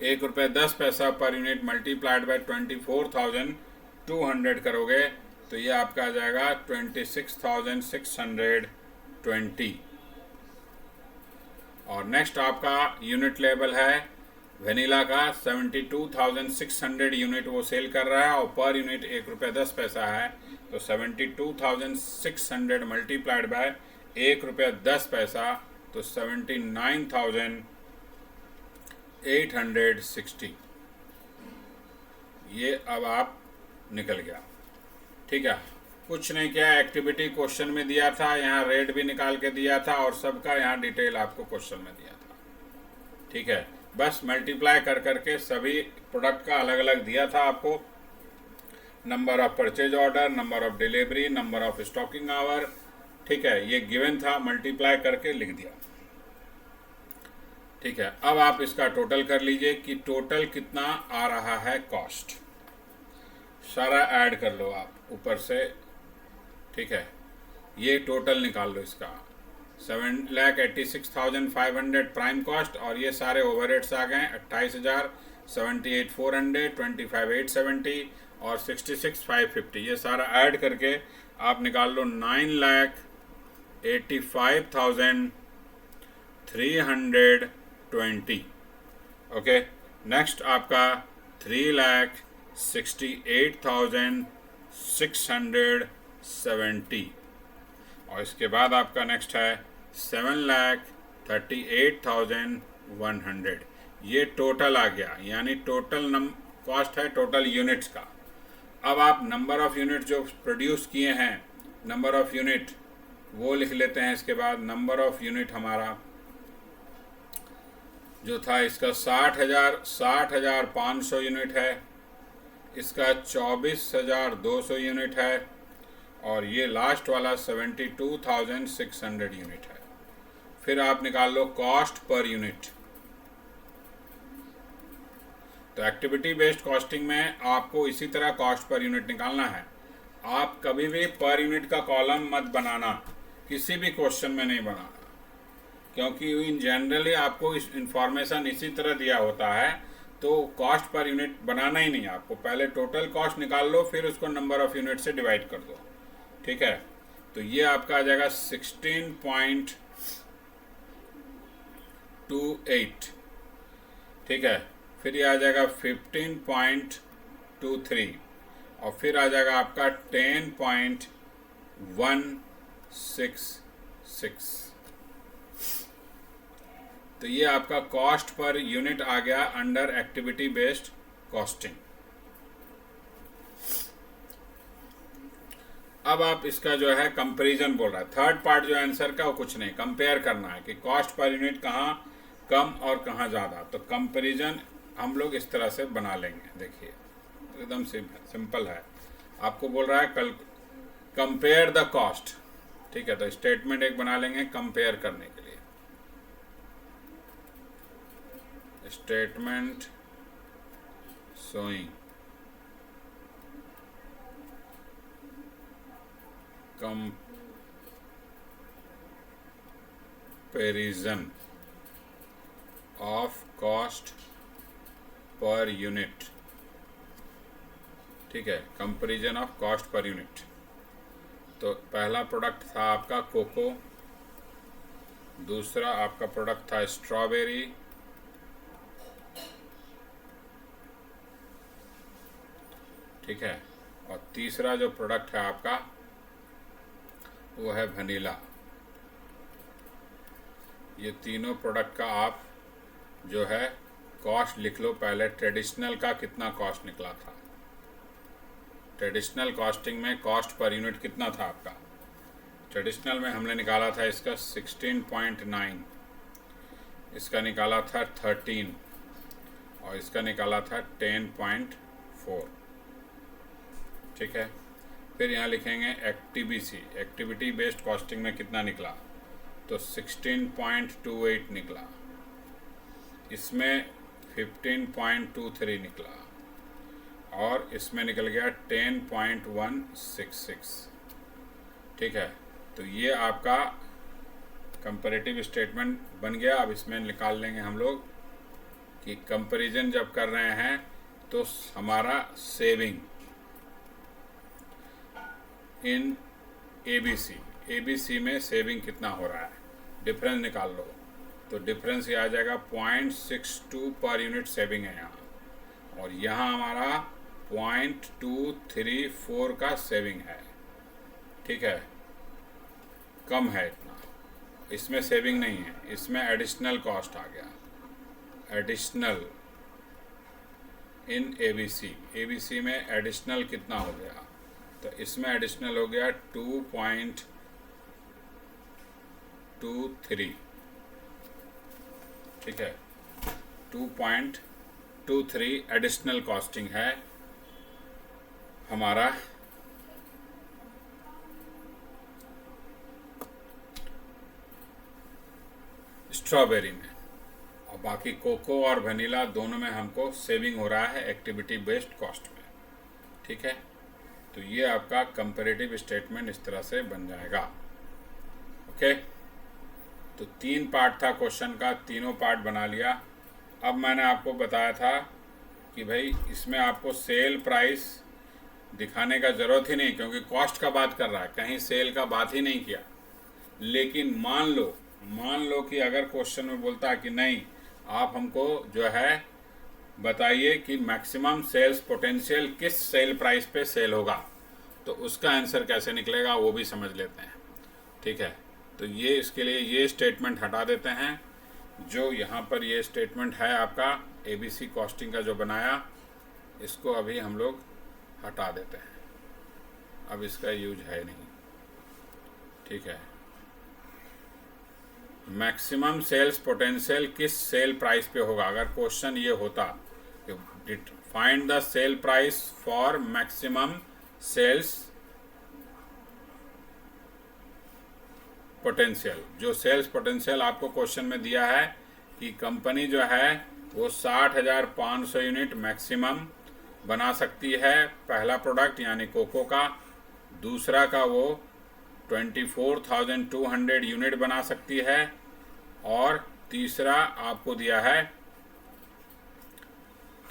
₹1.10 पर यूनिट मल्टीप्लाइड बाय 24,200 करोगे, तो ये आपका आ जाएगा 26,620। और नेक्स्ट आपका यूनिट लेवल है वेनिला का, 72,600 यूनिट वो सेल कर रहा है, और पर यूनिट ₹1.10 है। तो 72,600 मल्टीप्लाइड बाय ₹1.10, तो 79,860। ये अब आप निकल गया। ठीक है, कुछ नहीं किया, एक्टिविटी क्वेश्चन में दिया था, यहाँ रेट भी निकाल के दिया था, और सबका यहाँ डिटेल आपको क्वेश्चन में दिया था। ठीक है, बस मल्टीप्लाई कर करके सभी प्रोडक्ट का अलग अलग दिया था आपको, number of purchase order, number of delivery, number of stocking hour. ठीक है, ये गिवन था, मल्टीप्लाई करके लिख दिया। ठीक है, अब आप इसका टोटल कर लीजिए कि टोटल कितना आ रहा है कॉस्ट, सारा ऐड कर लो आप ऊपर से। ठीक है, ये टोटल निकाल लो इसका, 7,86,500 प्राइम कॉस्ट, और ये सारे ओवरहेड्स आ गए 28,000, 78,400, 25,870 और 66,550। ये सारा ऐड करके आप निकाल लो 9,85,320। ओके, नेक्स्ट आपका 3,68,670, और इसके बाद आपका नेक्स्ट है 7,38,100। ये टोटल आ गया, यानी टोटल कॉस्ट है टोटल यूनिट्स का। अब आप नंबर ऑफ़ यूनिट जो प्रोड्यूस किए हैं, नंबर ऑफ़ यूनिट वो लिख लेते हैं। इसके बाद नंबर ऑफ़ यूनिट हमारा जो था इसका 60,500 यूनिट है, इसका 24,200 यूनिट है, और ये लास्ट वाला 72,600 यूनिट है। फिर आप निकाल लो कॉस्ट पर यूनिट। तो एक्टिविटी बेस्ड कॉस्टिंग में आपको इसी तरह कॉस्ट पर यूनिट निकालना है। आप कभी भी पर यूनिट का कॉलम मत बनाना, किसी भी क्वेश्चन में नहीं बनाना, क्योंकि इन जनरली आपको इस इंफॉर्मेशन इसी तरह दिया होता है, तो कॉस्ट पर यूनिट बनाना ही नहीं। आपको पहले टोटल कॉस्ट निकाल लो, फिर उसको नंबर ऑफ यूनिट से डिवाइड कर दो। ठीक है, तो ये आपका आ जाएगा 16.28। ठीक है, फिर ये आ जाएगा 15.23, और फिर आ जाएगा आपका 10.166। तो ये आपका कॉस्ट पर यूनिट आ गया अंडर एक्टिविटी बेस्ड कॉस्टिंग। अब आप इसका जो है कंपैरिजन बोल रहा है, थर्ड पार्ट जो आंसर का वो कुछ नहीं, कंपेयर करना है कि कॉस्ट पर यूनिट कहाँ कम और कहाँ ज़्यादा। तो कंपैरिजन हम लोग इस तरह से बना लेंगे। देखिए एकदम सिंपल है। आपको बोल रहा है कल कंपेयर द कॉस्ट। ठीक है, तो स्टेटमेंट एक बना लेंगे कंपेयर करने के लिए। Statement showing comparison of cost per unit. ठीक है, comparison of cost per unit. तो पहला प्रोडक्ट था आपका कोको, दूसरा आपका प्रोडक्ट था स्ट्रॉबेरी, ठीक है, और तीसरा जो प्रोडक्ट है आपका वो है वनीला। ये तीनों प्रोडक्ट का आप जो है कॉस्ट लिख लो। पहले ट्रेडिशनल का कितना कॉस्ट निकला था, ट्रेडिशनल कॉस्टिंग में कॉस्ट पर यूनिट कितना था आपका। ट्रेडिशनल में हमने निकाला था इसका 16.9, इसका निकाला था 13, और इसका निकाला था 10.4। ठीक है, फिर यहाँ लिखेंगे एक्टिविटी, एक्टिविटी बेस्ड कॉस्टिंग में कितना निकला, तो 16.28 निकला, इसमें 15.23 निकला, और इसमें निकल गया 10.166। ठीक है, तो ये आपका कंपैरेटिव स्टेटमेंट बन गया। अब इसमें निकाल लेंगे हम लोग कि कंपैरिजन जब कर रहे हैं तो हमारा सेविंग इन एबीसी में सेविंग कितना हो रहा है, डिफरेंस निकाल लो। तो डिफरेंस ये आ जाएगा 0.62 पर यूनिट सेविंग है यहाँ, और यहाँ हमारा 0.234 का सेविंग है। ठीक है, कम है इतना, इसमें सेविंग नहीं है, इसमें एडिशनल कॉस्ट आ गया। एडिशनल इन एबीसी में एडिशनल कितना हो गया, तो इसमें एडिशनल हो गया 2.23। ठीक है, 2.23 एडिशनल कॉस्टिंग है हमारा स्ट्रॉबेरी में, और बाकी कोको और वनीला दोनों में हमको सेविंग हो रहा है एक्टिविटी बेस्ड कॉस्ट में। ठीक है, तो ये आपका कंपैरेटिव स्टेटमेंट इस तरह से बन जाएगा। ओके, तो 3 पार्ट था क्वेश्चन का, तीनों पार्ट बना लिया। अब मैंने आपको बताया था कि भाई इसमें आपको सेल प्राइस दिखाने का ज़रूरत ही नहीं, क्योंकि कॉस्ट का बात कर रहा है, कहीं सेल का बात ही नहीं किया। लेकिन मान लो कि अगर क्वेश्चन में बोलता है कि नहीं, आप हमको जो है बताइए कि मैक्सिमम सेल्स पोटेंशियल किस सेल प्राइस पे सेल होगा, तो उसका आंसर कैसे निकलेगा वो भी समझ लेते हैं। ठीक है, तो ये इसके लिए ये स्टेटमेंट हटा देते हैं। जो यहाँ पर ये स्टेटमेंट है आपका एबीसी कॉस्टिंग का जो बनाया, इसको अभी हम लोग हटा देते हैं, अब इसका यूज है नहीं। ठीक है, मैक्सिमम सेल्स पोटेंशियल किस सेल प्राइस पे होगा? अगर क्वेश्चन ये होता कि find the sale price for maximum sales potential, जो सेल्स पोटेंशियल आपको क्वेश्चन में दिया है कि कंपनी जो है वो 60,500 यूनिट मैक्सिमम बना सकती है पहला प्रोडक्ट यानी कोको का, दूसरा का वो 24,200 यूनिट बना सकती है, और तीसरा आपको दिया है,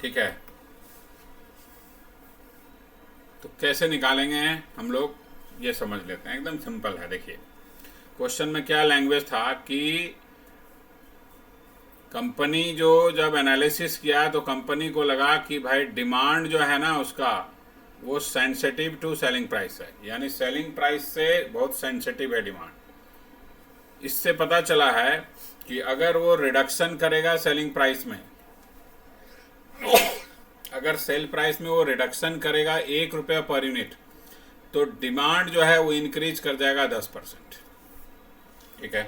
ठीक है। तो कैसे निकालेंगे हम लोग ये समझ लेते हैं, एकदम सिंपल है। देखिए क्वेश्चन में क्या लैंग्वेज था कि कंपनी जो जब एनालिसिस किया तो कंपनी को लगा कि भाई डिमांड जो है ना उसका वो सेंसिटिव टू सेलिंग प्राइस है, यानी सेलिंग प्राइस से बहुत सेंसिटिव है डिमांड। इससे पता चला है कि अगर वो रिडक्शन करेगा सेलिंग प्राइस में, अगर सेल प्राइस में वो रिडक्शन करेगा 1 रुपया पर यूनिट, तो डिमांड जो है वो इंक्रीज कर जाएगा 10%। ठीक है,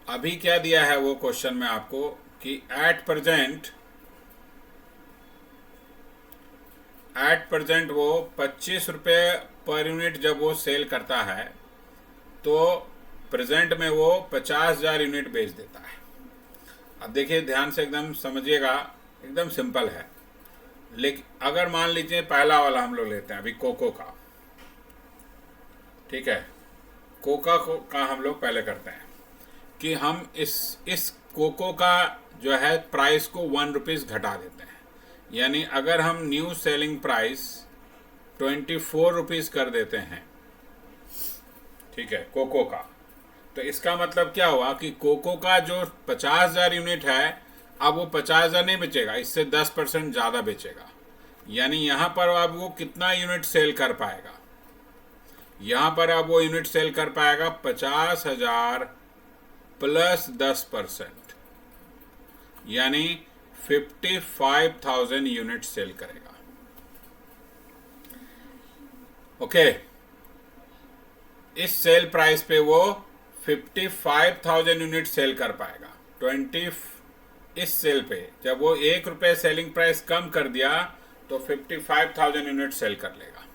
अभी क्या दिया है वो क्वेश्चन में आपको कि एट प्रेजेंट वो 25 रुपये पर यूनिट जब वो सेल करता है तो प्रेजेंट में वो 50,000 यूनिट बेच देता है। अब देखिए ध्यान से एकदम समझिएगा, एकदम सिंपल है। लेकिन अगर मान लीजिए पहला वाला हम लोग लेते हैं अभी कोको का, ठीक है, कोका का हम लोग पहले करते हैं कि हम इस कोको का जो है प्राइस को 1 रुपीज़ घटा देते हैं, यानी अगर हम न्यू सेलिंग प्राइस 24 रुपीज़ कर देते हैं, ठीक है, कोको का, तो इसका मतलब क्या हुआ कि कोको का जो 50,000 यूनिट है अब वो 50,000 नहीं बेचेगा, इससे 10% ज़्यादा बेचेगा। यानी यहाँ पर अब वो कितना यूनिट सेल कर पाएगा? यहाँ पर अब वो यूनिट सेल कर पाएगा 50,000 प्लस 10%, यानी 55,000 यूनिट सेल करेगा। ओके, इस सेल प्राइस पे वो 55,000 यूनिट सेल कर पाएगा। 20 इस सेल पे जब वो 1 रुपये सेलिंग प्राइस कम कर दिया तो 55,000 यूनिट सेल कर लेगा।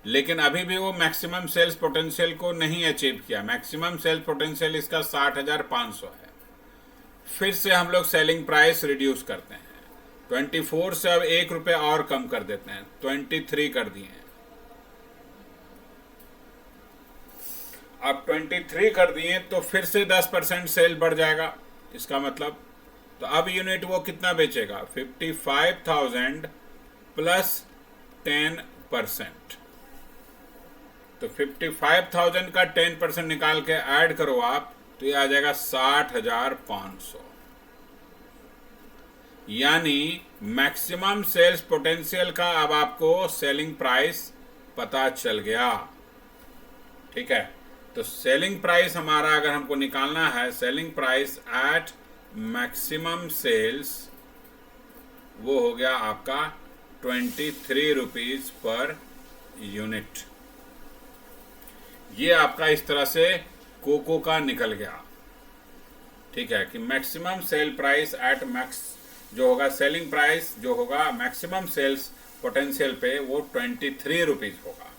लेकिन अभी भी वो मैक्सिमम सेल्स पोटेंशियल को नहीं अचीव किया। मैक्सिमम सेल्स पोटेंशियल इसका 60,500 है। फिर से हम लोग सेलिंग प्राइस रिड्यूस करते हैं, 24 से अब 1 रुपये और कम कर देते हैं, 23 कर दिए हैं। अब 23 कर दिए तो फिर से 10% सेल बढ़ जाएगा। इसका मतलब तो अब यूनिट वो कितना बेचेगा? 55,000 प्लस 10%। तो 55,000 का 10% निकाल के ऐड करो आप, तो ये आ जाएगा 60,500। यानी मैक्सिमम सेल्स पोटेंशियल का अब आपको सेलिंग प्राइस पता चल गया। ठीक है, तो सेलिंग प्राइस हमारा अगर हमको निकालना है, selling price at maximum sales, वो हो गया आपका 23 रुपीज पर यूनिट। ये आपका इस तरह से कोको का निकल गया। ठीक है, कि maximum cell price at max जो होगा, सेलिंग प्राइस जो होगा मैक्सिमम सेल्स पोटेंशियल पे, वो 23 रुपीज होगा।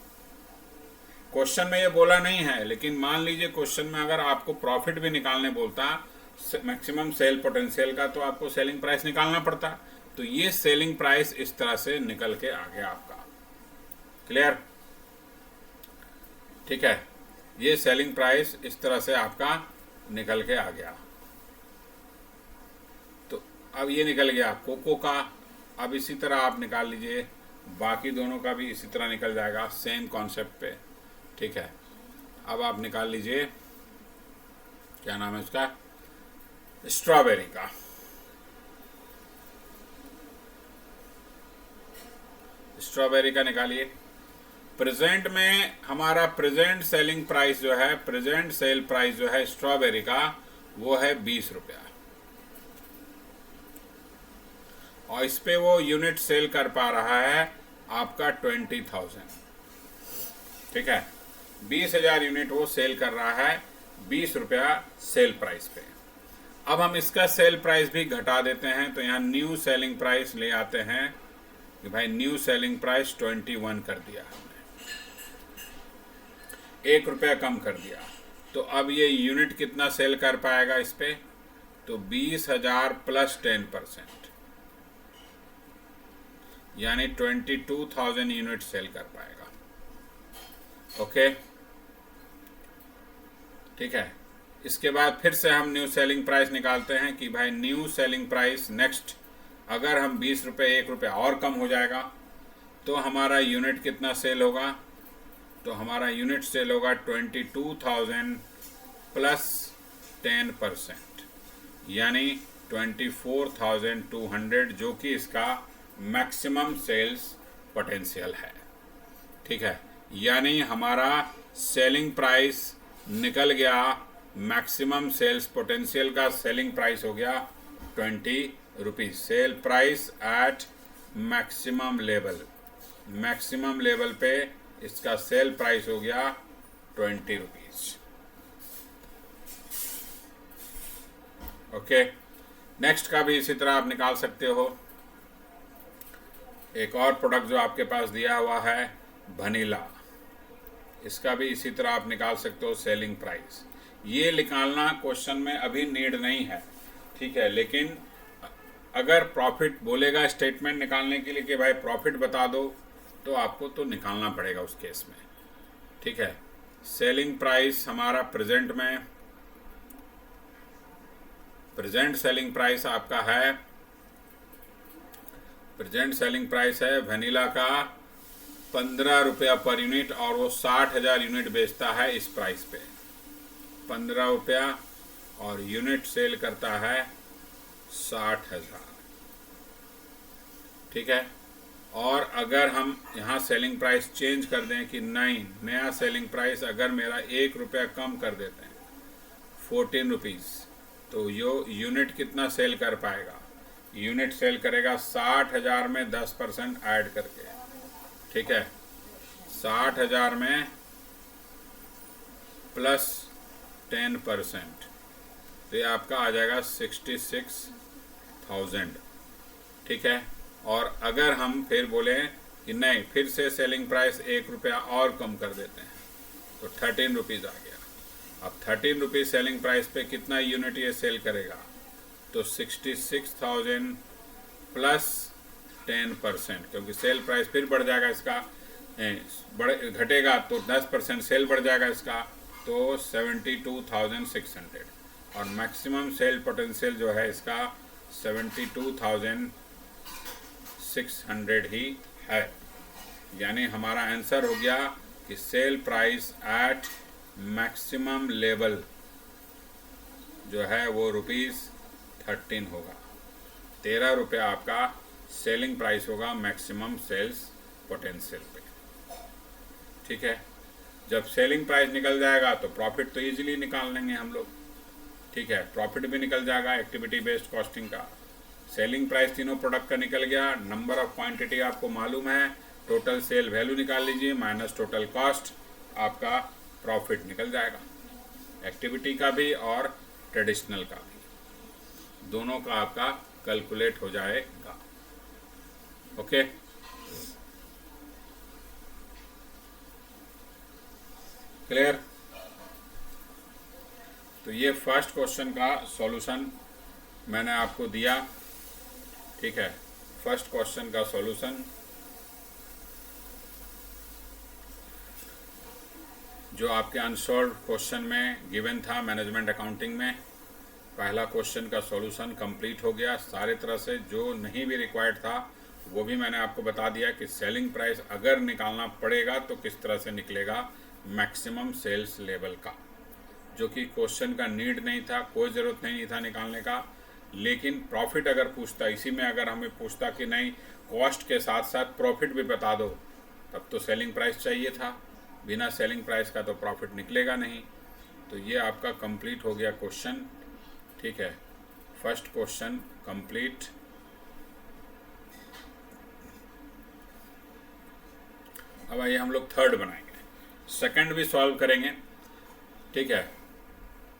क्वेश्चन में ये बोला नहीं है, लेकिन मान लीजिए क्वेश्चन में अगर आपको प्रॉफिट भी निकालने बोलता मैक्सिमम सेल पोटेंशियल का, तो आपको सेलिंग प्राइस निकालना पड़ता। तो ये सेलिंग प्राइस इस तरह से निकल के आ गया आपका। क्लियर? ठीक है, ये सेलिंग प्राइस इस तरह से आपका निकल के आ गया। तो अब ये निकल गया कोको का। अब इसी तरह आप निकाल लीजिए, बाकी दोनों का भी इसी तरह निकल जाएगा, सेम कॉन्सेप्ट पे। ठीक है, अब आप निकाल लीजिए, क्या नाम है उसका, स्ट्रॉबेरी का। स्ट्रॉबेरी का निकालिए। प्रेजेंट में हमारा प्रेजेंट सेलिंग प्राइस जो है, प्रेजेंट सेल प्राइस जो है स्ट्रॉबेरी का, वो है 20 रुपया। और इस पे वो यूनिट सेल कर पा रहा है आपका 20,000। ठीक है, 20,000 यूनिट वो सेल कर रहा है 20 रुपया सेल प्राइस पे। अब हम इसका सेल प्राइस भी घटा देते हैं, तो यहाँ न्यू सेलिंग प्राइस ले आते हैं कि भाई न्यू सेलिंग प्राइस 21 कर दिया हमने, 1 रुपया कम कर दिया। तो अब ये यूनिट कितना सेल कर पाएगा इस पे, तो 20,000 प्लस 10%, यानी 22,000 यूनिट सेल कर पाएगा। ओके, ठीक है। इसके बाद फिर से हम न्यू सेलिंग प्राइस निकालते हैं कि भाई न्यू सेलिंग प्राइस नेक्स्ट, अगर हम 20 रुपये 1 रुपया और कम हो जाएगा तो हमारा यूनिट कितना सेल होगा, तो हमारा यूनिट सेल होगा 22,000 प्लस 10%, यानी 24,200, जो कि इसका मैक्सिमम सेल्स पोटेंशियल है। ठीक है, यानी हमारा सेलिंग प्राइस निकल गया, मैक्सिमम सेल्स पोटेंशियल का सेलिंग प्राइस हो गया 20 rupees. Sale price at maximum level, maximum level पे इसका सेल प्राइस हो गया 20 रुपीज़। ओके, नेक्स्ट का भी इसी तरह आप निकाल सकते हो। एक और प्रोडक्ट जो आपके पास दिया हुआ है वनीला, इसका भी इसी तरह आप निकाल सकते हो सेलिंग प्राइस। ये निकालना क्वेश्चन में अभी नीड नहीं है, ठीक है, लेकिन अगर प्रॉफिट बोलेगा स्टेटमेंट निकालने के लिए कि भाई प्रॉफिट बता दो, तो आपको तो निकालना पड़ेगा उस केस में। ठीक है, सेलिंग प्राइस हमारा प्रेजेंट में, प्रेजेंट सेलिंग प्राइस आपका है, प्रेजेंट सेलिंग प्राइस है वनीला का 15 रुपया पर यूनिट, और वो 60,000 यूनिट बेचता है इस प्राइस पे, 15 रुपया, और यूनिट सेल करता है 60,000। ठीक है, और अगर हम यहाँ सेलिंग प्राइस चेंज कर दें कि नहीं, नया सेलिंग प्राइस अगर मेरा 1 रुपया कम कर देते हैं 14 रुपीज़, तो यो यूनिट कितना सेल कर पाएगा, यूनिट सेल करेगा 60,000 में 10% ऐड करके। ठीक है, 60,000 में प्लस 10%, तो ये आपका आ जाएगा 66,000। ठीक है, और अगर हम फिर बोले कि नहीं, फिर से सेलिंग प्राइस 1 रुपया और कम कर देते हैं, तो 13 रुपीज़ आ गया। अब 13 रुपीज़ सेलिंग प्राइस पे कितना यूनिट ये सेल करेगा, तो 66,000 प्लस 10%, क्योंकि सेल प्राइस फिर बढ़ जाएगा इसका, घटेगा तो 10% सेल बढ़ जाएगा इसका, तो 72,600, और मैक्सिमम सेल पोटेंशियल जो है इसका 72,600 ही है। यानी हमारा आंसर हो गया कि sale price at maximum level जो है वो ₹13 होगा, 13 रुपया आपका सेलिंग प्राइस होगा मैक्सिमम सेल्स पोटेंशियल पे। ठीक है, जब सेलिंग प्राइस निकल जाएगा तो प्रॉफिट तो इजीली निकाल लेंगे हम लोग। ठीक है, प्रॉफिट भी निकल जाएगा एक्टिविटी बेस्ड कॉस्टिंग का। सेलिंग प्राइस तीनों प्रोडक्ट का निकल गया, नंबर ऑफ क्वांटिटी आपको मालूम है, टोटल सेल वैल्यू निकाल लीजिए माइनस टोटल कॉस्ट, आपका प्रॉफिट निकल जाएगा, एक्टिविटी का भी और ट्रेडिशनल का भी, दोनों का आपका कैलकुलेट हो जाएगा। Okay, clear? तो ये फर्स्ट क्वेश्चन का सॉल्यूशन मैंने आपको दिया। ठीक है, फर्स्ट क्वेश्चन का सॉल्यूशन जो आपके अनसॉल्व क्वेश्चन में गिवन था मैनेजमेंट अकाउंटिंग में, पहला क्वेश्चन का सॉल्यूशन कंप्लीट हो गया सारे तरह से। जो नहीं भी रिक्वायर्ड था वो भी मैंने आपको बता दिया कि सेलिंग प्राइस अगर निकालना पड़ेगा तो किस तरह से निकलेगा मैक्सिमम सेल्स लेवल का, जो कि क्वेश्चन का नीड नहीं था, कोई ज़रूरत नहीं था निकालने का। लेकिन प्रॉफिट अगर पूछता, इसी में अगर हमें पूछता कि नहीं कॉस्ट के साथ साथ प्रॉफिट भी बता दो, तब तो सेलिंग प्राइस चाहिए था, बिना सेलिंग प्राइस का तो प्रॉफिट निकलेगा नहीं। तो ये आपका कंप्लीट हो गया क्वेश्चन। ठीक है, फर्स्ट क्वेश्चन कंप्लीट। अब आइए हम लोग थर्ड बनाएंगे, सेकंड भी सॉल्व करेंगे, ठीक है,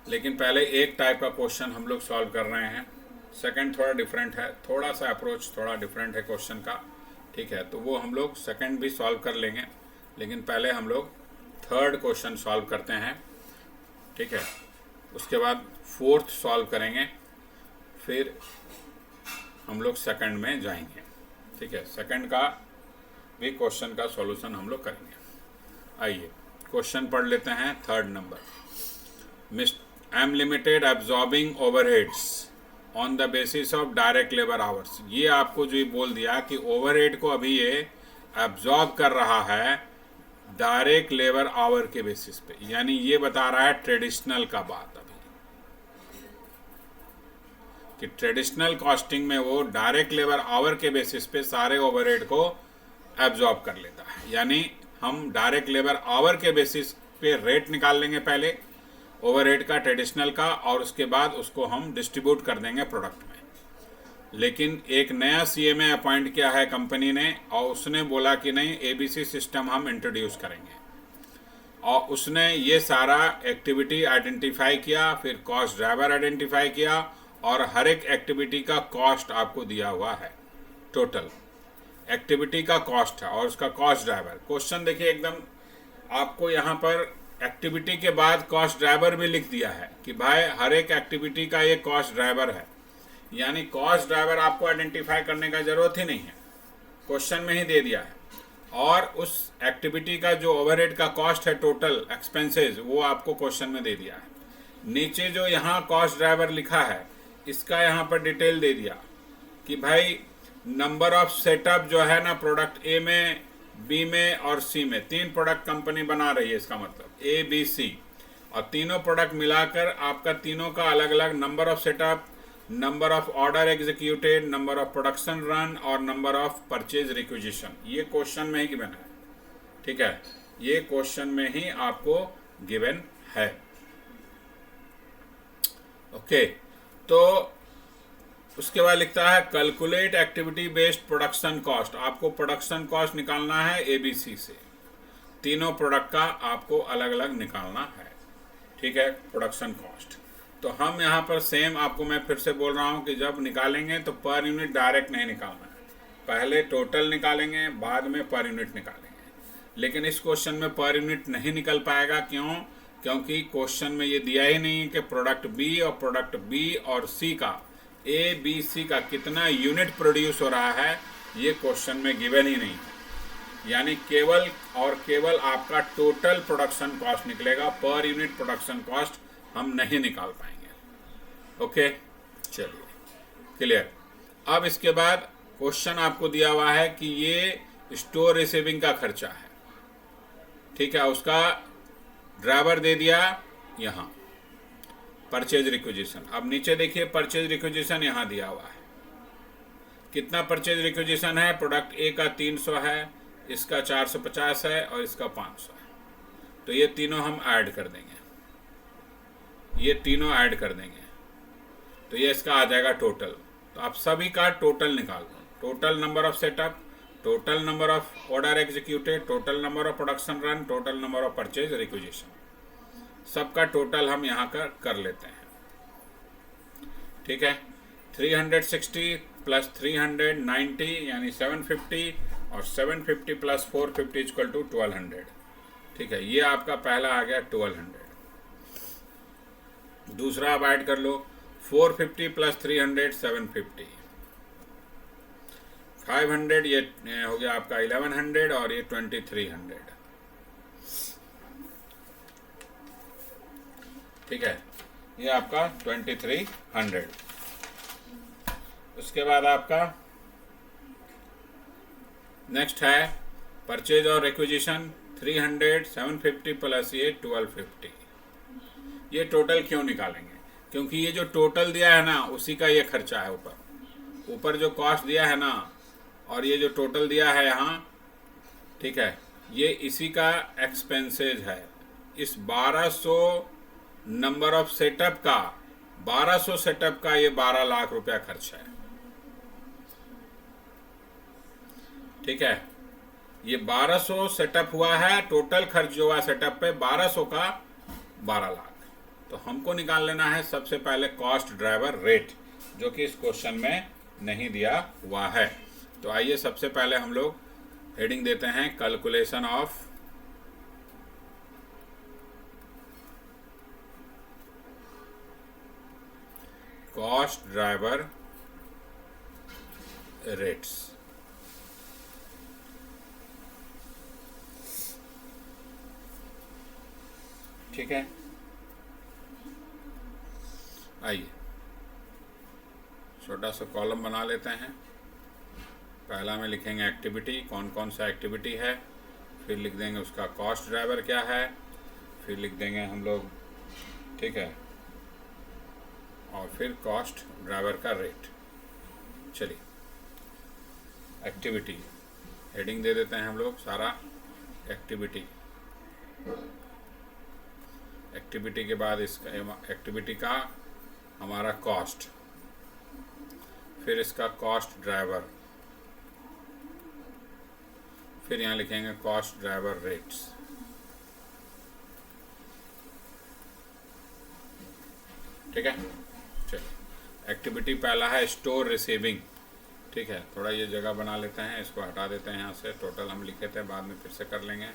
लेकिन पहले एक टाइप का क्वेश्चन हम लोग सॉल्व कर रहे हैं। सेकंड थोड़ा डिफरेंट है, थोड़ा सा अप्रोच थोड़ा डिफरेंट है क्वेश्चन का, ठीक है, तो वो हम लोग सेकंड भी सॉल्व कर लेंगे, लेकिन पहले हम लोग थर्ड क्वेश्चन सॉल्व करते हैं, ठीक है, उसके बाद फोर्थ सॉल्व करेंगे, फिर हम लोग सेकंड में जाएंगे, ठीक है, सेकंड का भी क्वेश्चन का सॉल्यूशन हम लोग करेंगे। आइए क्वेश्चन पढ़ लेते हैं। Third number, M limited absorbing overheads on the basis of direct labour hours. ये आपको जो ये बोल दिया कि ओवरहेड को अभी ये एब्जॉर्ब कर रहा है डायरेक्ट लेबर आवर के बेसिस पे, यानी ये बता रहा है ट्रेडिशनल का बात अभी, कि ट्रेडिशनल कॉस्टिंग में वो डायरेक्ट लेबर आवर के बेसिस पे सारे ओवरहेड को एब्जॉर्ब कर लेता है। यानी हम डायरेक्ट लेबर आवर के बेसिस पे रेट निकाल लेंगे पहले ओवरहेड का, ट्रेडिशनल का, और उसके बाद उसको हम डिस्ट्रीब्यूट कर देंगे प्रोडक्ट में। लेकिन एक नया सीएमए अपॉइंट किया है कंपनी ने, और उसने बोला कि नहीं एबीसी सिस्टम हम इंट्रोड्यूस करेंगे, और उसने ये सारा एक्टिविटी आइडेंटिफाई किया, फिर कॉस्ट ड्राइवर आइडेंटिफाई किया, और हर एक एक्टिविटी का कॉस्ट आपको दिया हुआ है, टोटल एक्टिविटी का कॉस्ट है और उसका कॉस्ट ड्राइवर। क्वेश्चन देखिए एकदम आपको यहाँ पर एक्टिविटी के बाद कॉस्ट ड्राइवर भी लिख दिया है कि भाई हर एक एक्टिविटी का ये कॉस्ट ड्राइवर है, यानी कॉस्ट ड्राइवर आपको आइडेंटिफाई करने का जरूरत ही नहीं है, क्वेश्चन में ही दे दिया है। और उस एक्टिविटी का जो ओवरहेड का कॉस्ट है, टोटल एक्सपेंसेस, वो आपको क्वेश्चन में दे दिया है। नीचे जो यहाँ कॉस्ट ड्राइवर लिखा है इसका यहाँ पर डिटेल दे दिया कि भाई नंबर ऑफ सेटअप जो है ना प्रोडक्ट ए में, बी में और सी में, 3 प्रोडक्ट कंपनी बना रही है, इसका मतलब ए बी सी, और तीनों प्रोडक्ट मिलाकर आपका तीनों का अलग अलग number of setup, number of order executed, number of production run और नंबर ऑफ परचेज रिक्विजिशन, ये क्वेश्चन में ही गिवन है, ठीक है, ये क्वेश्चन में ही आपको गिवन है। ओके, तो उसके बाद लिखता है calculate activity based production cost. आपको प्रोडक्शन कॉस्ट निकालना है एबीसी से, तीनों प्रोडक्ट का आपको अलग अलग निकालना है, ठीक है, प्रोडक्शन कॉस्ट। तो हम यहाँ पर सेम आपको मैं फिर से बोल रहा हूँ कि जब निकालेंगे तो पर यूनिट डायरेक्ट नहीं निकालना है, पहले टोटल निकालेंगे बाद में पर यूनिट निकालेंगे। लेकिन इस क्वेश्चन में पर यूनिट नहीं निकल पाएगा, क्यों? क्योंकि क्वेश्चन में ये दिया ही नहीं कि प्रोडक्ट बी और सी का, ए बी सी का कितना यूनिट प्रोड्यूस हो रहा है, ये क्वेश्चन में गिवन ही नहीं है। यानी केवल और केवल आपका टोटल प्रोडक्शन कॉस्ट निकलेगा, पर यूनिट प्रोडक्शन कॉस्ट हम नहीं निकाल पाएंगे। ओके, चलिए क्लियर। अब इसके बाद क्वेश्चन आपको दिया हुआ है कि ये स्टोर रिसीविंग का खर्चा है, ठीक है, उसका ड्राइवर दे दिया यहाँ परचेज रिक्विजिशन। अब नीचे देखिए परचेज रिक्विजिशन यहाँ दिया हुआ है, कितना परचेज रिक्विजिशन है, प्रोडक्ट ए का 300 है, इसका 450 है और इसका 500 है। तो ये तीनों हम ऐड कर देंगे, ये तीनों ऐड कर देंगे, तो ये इसका आ जाएगा टोटल। तो आप सभी का टोटल निकाल दो, total number of setup, total number of order executed, total number of production run, total number of purchase requisition, सबका टोटल हम यहाँ कर लेते हैं, ठीक है। 360 प्लस 390 यानी 750, और 750 प्लस 450 इक्वल टू 1200, ठीक है, ये आपका पहला आ गया 1200। दूसरा आप ऐड कर लो 450 प्लस 300 750, 500 ये हो गया आपका 1100 और ये 2300, ठीक है, ये आपका 2300। उसके बाद आपका नेक्स्ट है परचेज और रिक्विजिशन 300 750 प्लस ये 1250। ये टोटल क्यों निकालेंगे? क्योंकि ये जो टोटल दिया है ना उसी का ये खर्चा है, ऊपर जो कॉस्ट दिया है ना और ये जो टोटल दिया है यहाँ, ठीक है, ये इसी का एक्सपेंसेज है। इस 1200 नंबर ऑफ सेटअप का, 1200 सेटअप का ये 12 लाख रुपया खर्च है, ठीक है। ये 1200 सेटअप हुआ है, टोटल खर्च जो हुआ सेटअप पे 1200 का 12 लाख। तो हमको निकाल लेना है सबसे पहले कॉस्ट ड्राइवर रेट, जो कि इस क्वेश्चन में नहीं दिया हुआ है। तो आइए सबसे पहले हम लोग हेडिंग देते हैं calculation of cost driver rates. ठीक है, आइए छोटा सा कॉलम बना लेते हैं। पहला में लिखेंगे एक्टिविटी, कौन कौन सा एक्टिविटी है, फिर लिख देंगे उसका कॉस्ट ड्राइवर क्या है, फिर लिख देंगे हम लोग, ठीक है, और फिर कॉस्ट ड्राइवर का रेट। चलिए एक्टिविटी हेडिंग दे देते हैं हम लोग सारा एक्टिविटी। एक्टिविटी के बाद इसका एक्टिविटी का हमारा कॉस्ट, फिर इसका कॉस्ट ड्राइवर, फिर यहाँ लिखेंगे कॉस्ट ड्राइवर रेट्स। ठीक है, चलिए एक्टिविटी पहला है स्टोर रिसीविंग। ठीक है, थोड़ा ये जगह बना लेते हैं, इसको हटा देते हैं यहाँ से। टोटल हम लिखे थे, बाद में फिर से कर लेंगे।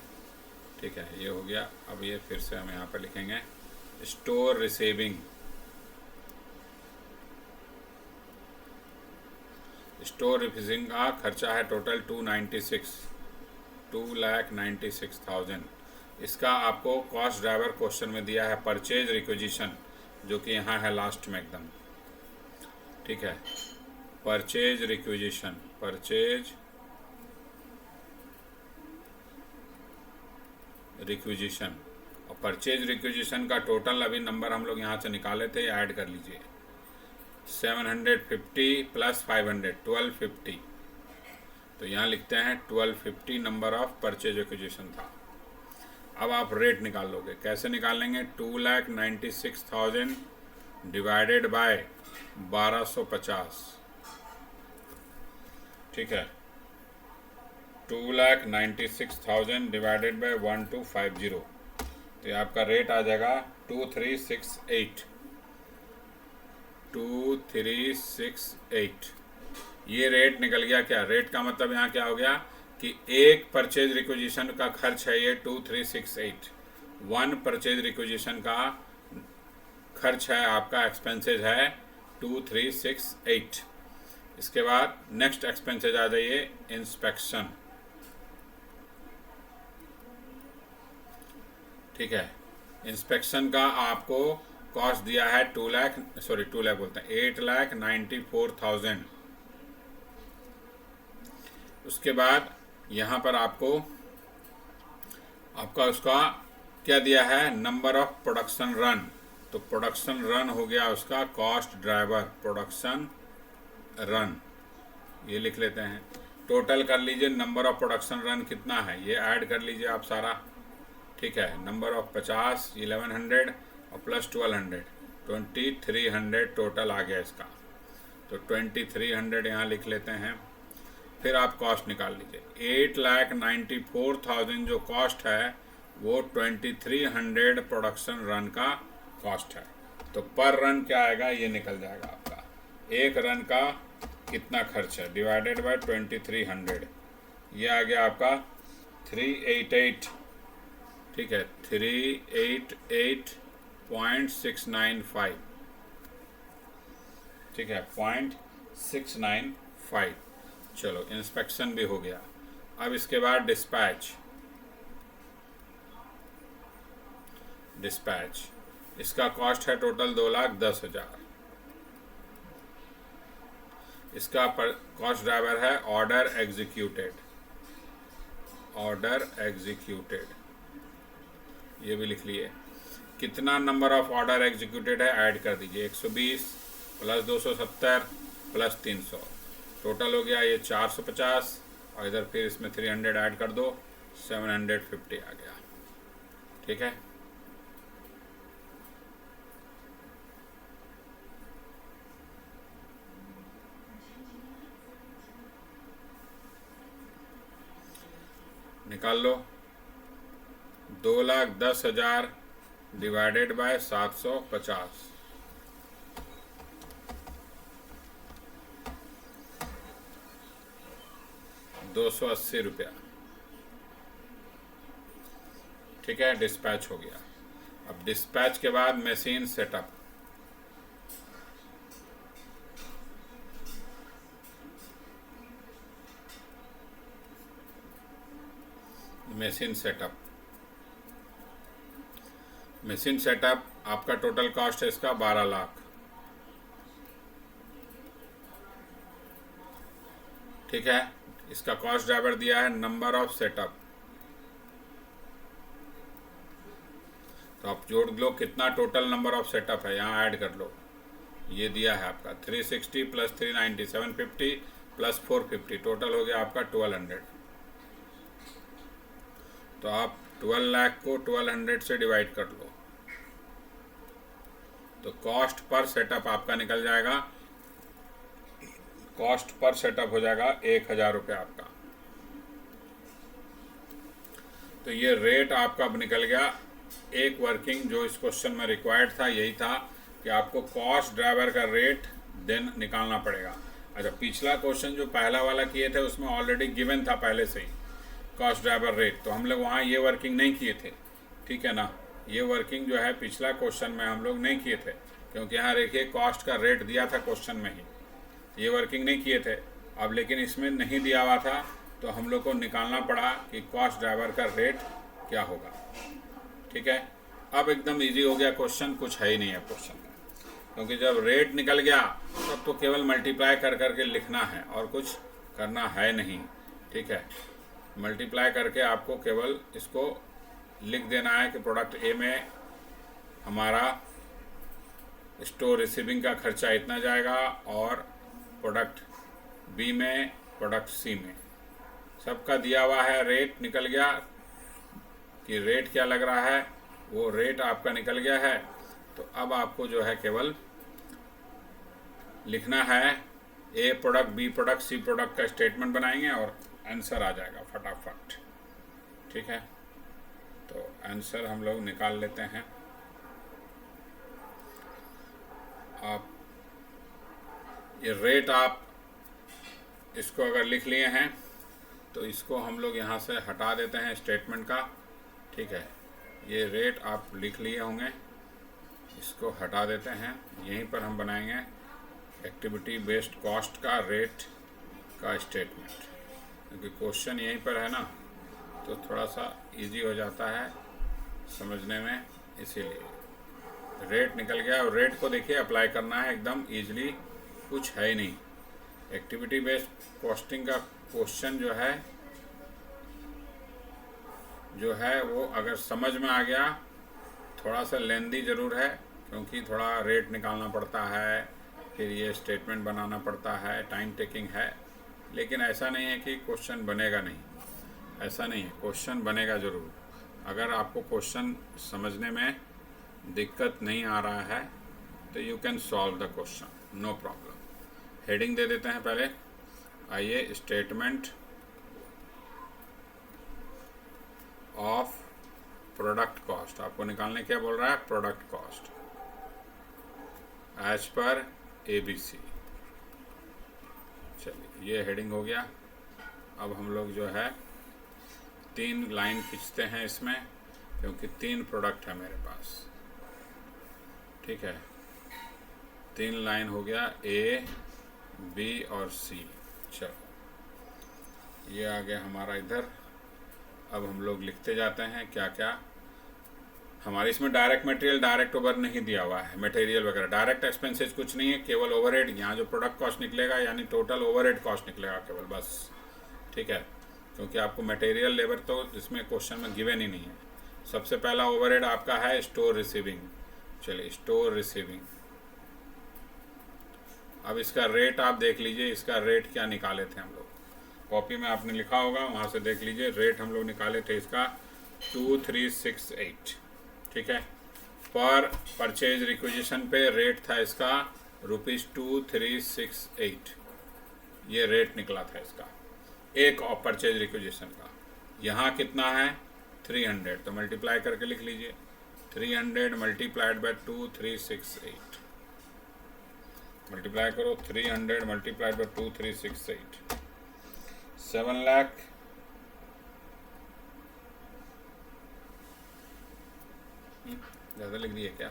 ठीक है, ये हो गया। अब ये फिर से हम यहाँ पर लिखेंगे स्टोर रिसीविंग। स्टोर रिसीविंग का खर्चा है टोटल 2,96,000। इसका आपको कॉस्ट ड्राइवर क्वेश्चन में दिया है परचेज रिक्विजिशन, जो कि यहाँ है लास्ट में एकदम। ठीक है, परचेज रिक्विजिशन, परचेज रिक्विजिशन। और परचेज रिक्विजिशन का टोटल अभी नंबर हम लोग यहाँ से निकाले थे, ऐड कर लीजिए। 750 प्लस 500 1250। तो यहाँ लिखते हैं 1250 नंबर ऑफ परचेज रिक्विजिशन था। अब आप रेट निकाल लोगे, कैसे निकालेंगे? 2,96,000 डिवाइडेड बाय 1250। ठीक है, 2,96,000 डिवाइडेड बाय 1250। तो ये आपका रेट आ जाएगा 2368। 2368 ये रेट निकल गया। क्या रेट का मतलब यहाँ क्या हो गया कि एक परचेज रिक्विजिशन का खर्च है ये 2368। वन परचेज रिक्विजिशन का खर्च है आपका, एक्सपेंसेज है 2368। इसके बाद नेक्स्ट एक्सपेंसेज आ जाइए इंस्पेक्शन। ठीक है, इंस्पेक्शन का आपको कॉस्ट दिया है 2 लाख बोलते हैं 8,94,000। उसके बाद यहाँ पर आपको आपका उसका क्या दिया है? Number of production run. तो प्रोडक्शन रन हो गया उसका कॉस्ट ड्राइवर, प्रोडक्शन रन ये लिख लेते हैं। टोटल कर लीजिए नंबर ऑफ प्रोडक्शन रन कितना है, ये ऐड कर लीजिए आप सारा। ठीक है, नंबर ऑफ 50 1100 और प्लस 1200 2300 टोटल आ गया इसका। तो 2300 यहाँ लिख लेते हैं। फिर आप कॉस्ट निकाल लीजिए। 8,94,000 जो कॉस्ट है वो 2300 प्रोडक्शन रन का कॉस्ट है। तो पर रन क्या आएगा ये निकल जाएगा आपका। एक रन का कितना खर्च है डिवाइडेड बाय 2300, ये आ गया आपका 388। ठीक है, 388.695। ठीक है, 0.695। चलो इंस्पेक्शन भी हो गया। अब इसके बाद डिस्पैच। इसका कॉस्ट है टोटल 2,10,000। इसका कॉस्ट ड्राइवर है ऑर्डर एग्जीक्यूटेड। ये भी लिख लिए। कितना नंबर ऑफ ऑर्डर एग्जीक्यूटेड है ऐड कर दीजिए। 120 प्लस 270 प्लस 300 टोटल हो गया ये 450। और इधर फिर इसमें 300 ऐड कर दो, 750 आ गया। ठीक है, निकाल लो। 2,10,000 डिवाइडेड बाय 750, 280 रुपया। ठीक है, डिस्पैच हो गया। अब डिस्पैच के बाद machine setup. Machine setup, machine setup आपका टोटल कॉस्ट है इसका 12 लाख। ठीक है, इसका कॉस्ट ड्राइवर दिया है नंबर ऑफ सेटअप। तो आप जोड़ लो कितना टोटल नंबर ऑफ सेटअप है, यहाँ ऐड कर लो। ये दिया है आपका 360 प्लस 390 750 प्लस 450, टोटल हो गया आपका 1200। तो आप 12 लाख को 1200 से डिवाइड कर लो, तो कॉस्ट पर सेटअप आपका निकल जाएगा, कॉस्ट पर सेटअप हो जाएगा 1,000 रुपये आपका। तो ये रेट आपका अब निकल गया। एक वर्किंग जो इस क्वेश्चन में रिक्वायर्ड था यही था कि आपको कॉस्ट ड्राइवर का रेट देन निकालना पड़ेगा। अच्छा, पिछला क्वेश्चन जो पहला वाला किए थे उसमें ऑलरेडी गिवन था पहले से ही कॉस्ट ड्राइवर रेट, तो हम लोग वहाँ ये वर्किंग नहीं किए थे। ठीक है ना, ये वर्किंग जो है पिछला क्वेश्चन में हम लोग नहीं किए थे, क्योंकि यहाँ देखिए कॉस्ट का रेट दिया था क्वेश्चन में ही, ये वर्किंग नहीं किए थे। अब लेकिन इसमें नहीं दिया हुआ था तो हम लोग को निकालना पड़ा कि कॉस्ट ड्राइवर का रेट क्या होगा। ठीक है, अब एकदम इजी हो गया क्वेश्चन, कुछ है ही नहीं है क्वेश्चन में, क्योंकि जब रेट निकल गया तब तो केवल मल्टीप्लाई कर करके लिखना है और कुछ करना है नहीं। ठीक है, मल्टीप्लाई करके आपको केवल इसको लिख देना है कि प्रोडक्ट ए में हमारा स्टोर रिसीविंग का खर्चा इतना जाएगा और प्रोडक्ट बी में, प्रोडक्ट सी में, सबका दिया हुआ है। रेट निकल गया कि रेट क्या लग रहा है, वो रेट आपका निकल गया है। तो अब आपको जो है केवल लिखना है ए प्रोडक्ट, बी प्रोडक्ट, सी प्रोडक्ट का स्टेटमेंट बनाएंगे और आंसर आ जाएगा फटाफट। ठीक है, तो आंसर हम लोग निकाल लेते हैं। आप ये रेट आप इसको अगर लिख लिए हैं तो इसको हम लोग यहाँ से हटा देते हैं स्टेटमेंट का। ठीक है, ये रेट आप लिख लिए होंगे, इसको हटा देते हैं। यहीं पर हम बनाएंगे एक्टिविटी बेस्ड कॉस्ट का रेट का स्टेटमेंट, क्योंकि क्वेश्चन यहीं पर है ना, तो थोड़ा सा इजी हो जाता है समझने में, इसीलिए रेट निकल गया। और रेट को देखिए अप्लाई करना है एकदम ईजिली, कुछ है ही नहीं। एक्टिविटी बेस्ड कॉस्टिंग का क्वेश्चन जो है वो अगर समझ में आ गया, थोड़ा सा लेंदी ज़रूर है, क्योंकि थोड़ा रेट निकालना पड़ता है, फिर ये स्टेटमेंट बनाना पड़ता है, टाइम टेकिंग है। लेकिन ऐसा नहीं है कि क्वेश्चन बनेगा नहीं, ऐसा नहीं है, क्वेश्चन बनेगा ज़रूर। अगर आपको क्वेश्चन समझने में दिक्कत नहीं आ रहा है तो you can solve the question, no problem. Heading दे देते हैं पहले। आइए, स्टेटमेंट ऑफ प्रोडक्ट कॉस्ट आपको निकालने क्या बोल रहा है, product cost as per ABC। चलिए, ये हेडिंग हो गया। अब हम लोग जो है 3 लाइन खींचते हैं इसमें, क्योंकि 3 प्रोडक्ट है मेरे पास। ठीक है, 3 लाइन हो गया, A, B और C। चलो, ये आ गया हमारा इधर। अब हम लोग लिखते जाते हैं क्या क्या हमारे इसमें। डायरेक्ट मटेरियल, डायरेक्ट ओवर नहीं दिया हुआ है, मटेरियल वगैरह, डायरेक्ट एक्सपेंसेस कुछ नहीं है, केवल ओवरहेड। यहाँ जो प्रोडक्ट कॉस्ट निकलेगा यानी टोटल ओवरहेड कॉस्ट निकलेगा केवल, बस। ठीक है, क्योंकि आपको मटेरियल लेबर तो इसमें क्वेश्चन में गिवन ही नहीं है। सबसे पहला ओवरहेड आपका है स्टोर रिसीविंग। चलिए, स्टोर रिसीविंग। अब इसका रेट आप देख लीजिए, इसका रेट क्या निकाले थे हम लोग, कॉपी में आपने लिखा होगा, वहाँ से देख लीजिए। रेट हम लोग निकाले थे इसका 2368। ठीक है, पर परचेज रिक्विजिशन पे रेट था इसका ₹2368। ये रेट निकला था इसका एक और परचेज रिक्विजिशन का। यहाँ कितना है 300, तो मल्टीप्लाई करके लिख लीजिए 300 मल्टीप्लाइड बाय 2368, मल्टीप्लाई करो 300 मल्टीप्लाइड बाय 2368, 7 लाख 'ज़्यादा लिख दिए क्या?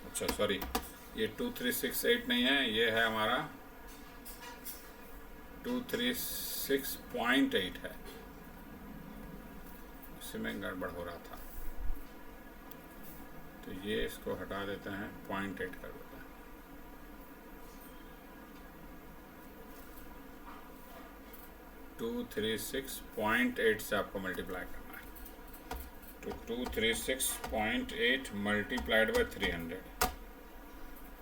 अच्छा सॉरी, ये 2368 नहीं है, ये है हमारा 236.8 है, इसी में गड़बड़ हो रहा था, तो ये इसको हटा देते हैं, 0.8 कर देते हैं। टू 236.8 से आपको मल्टीप्लाई करना है, तो 236.8 मल्टीप्लाइड बाय 300,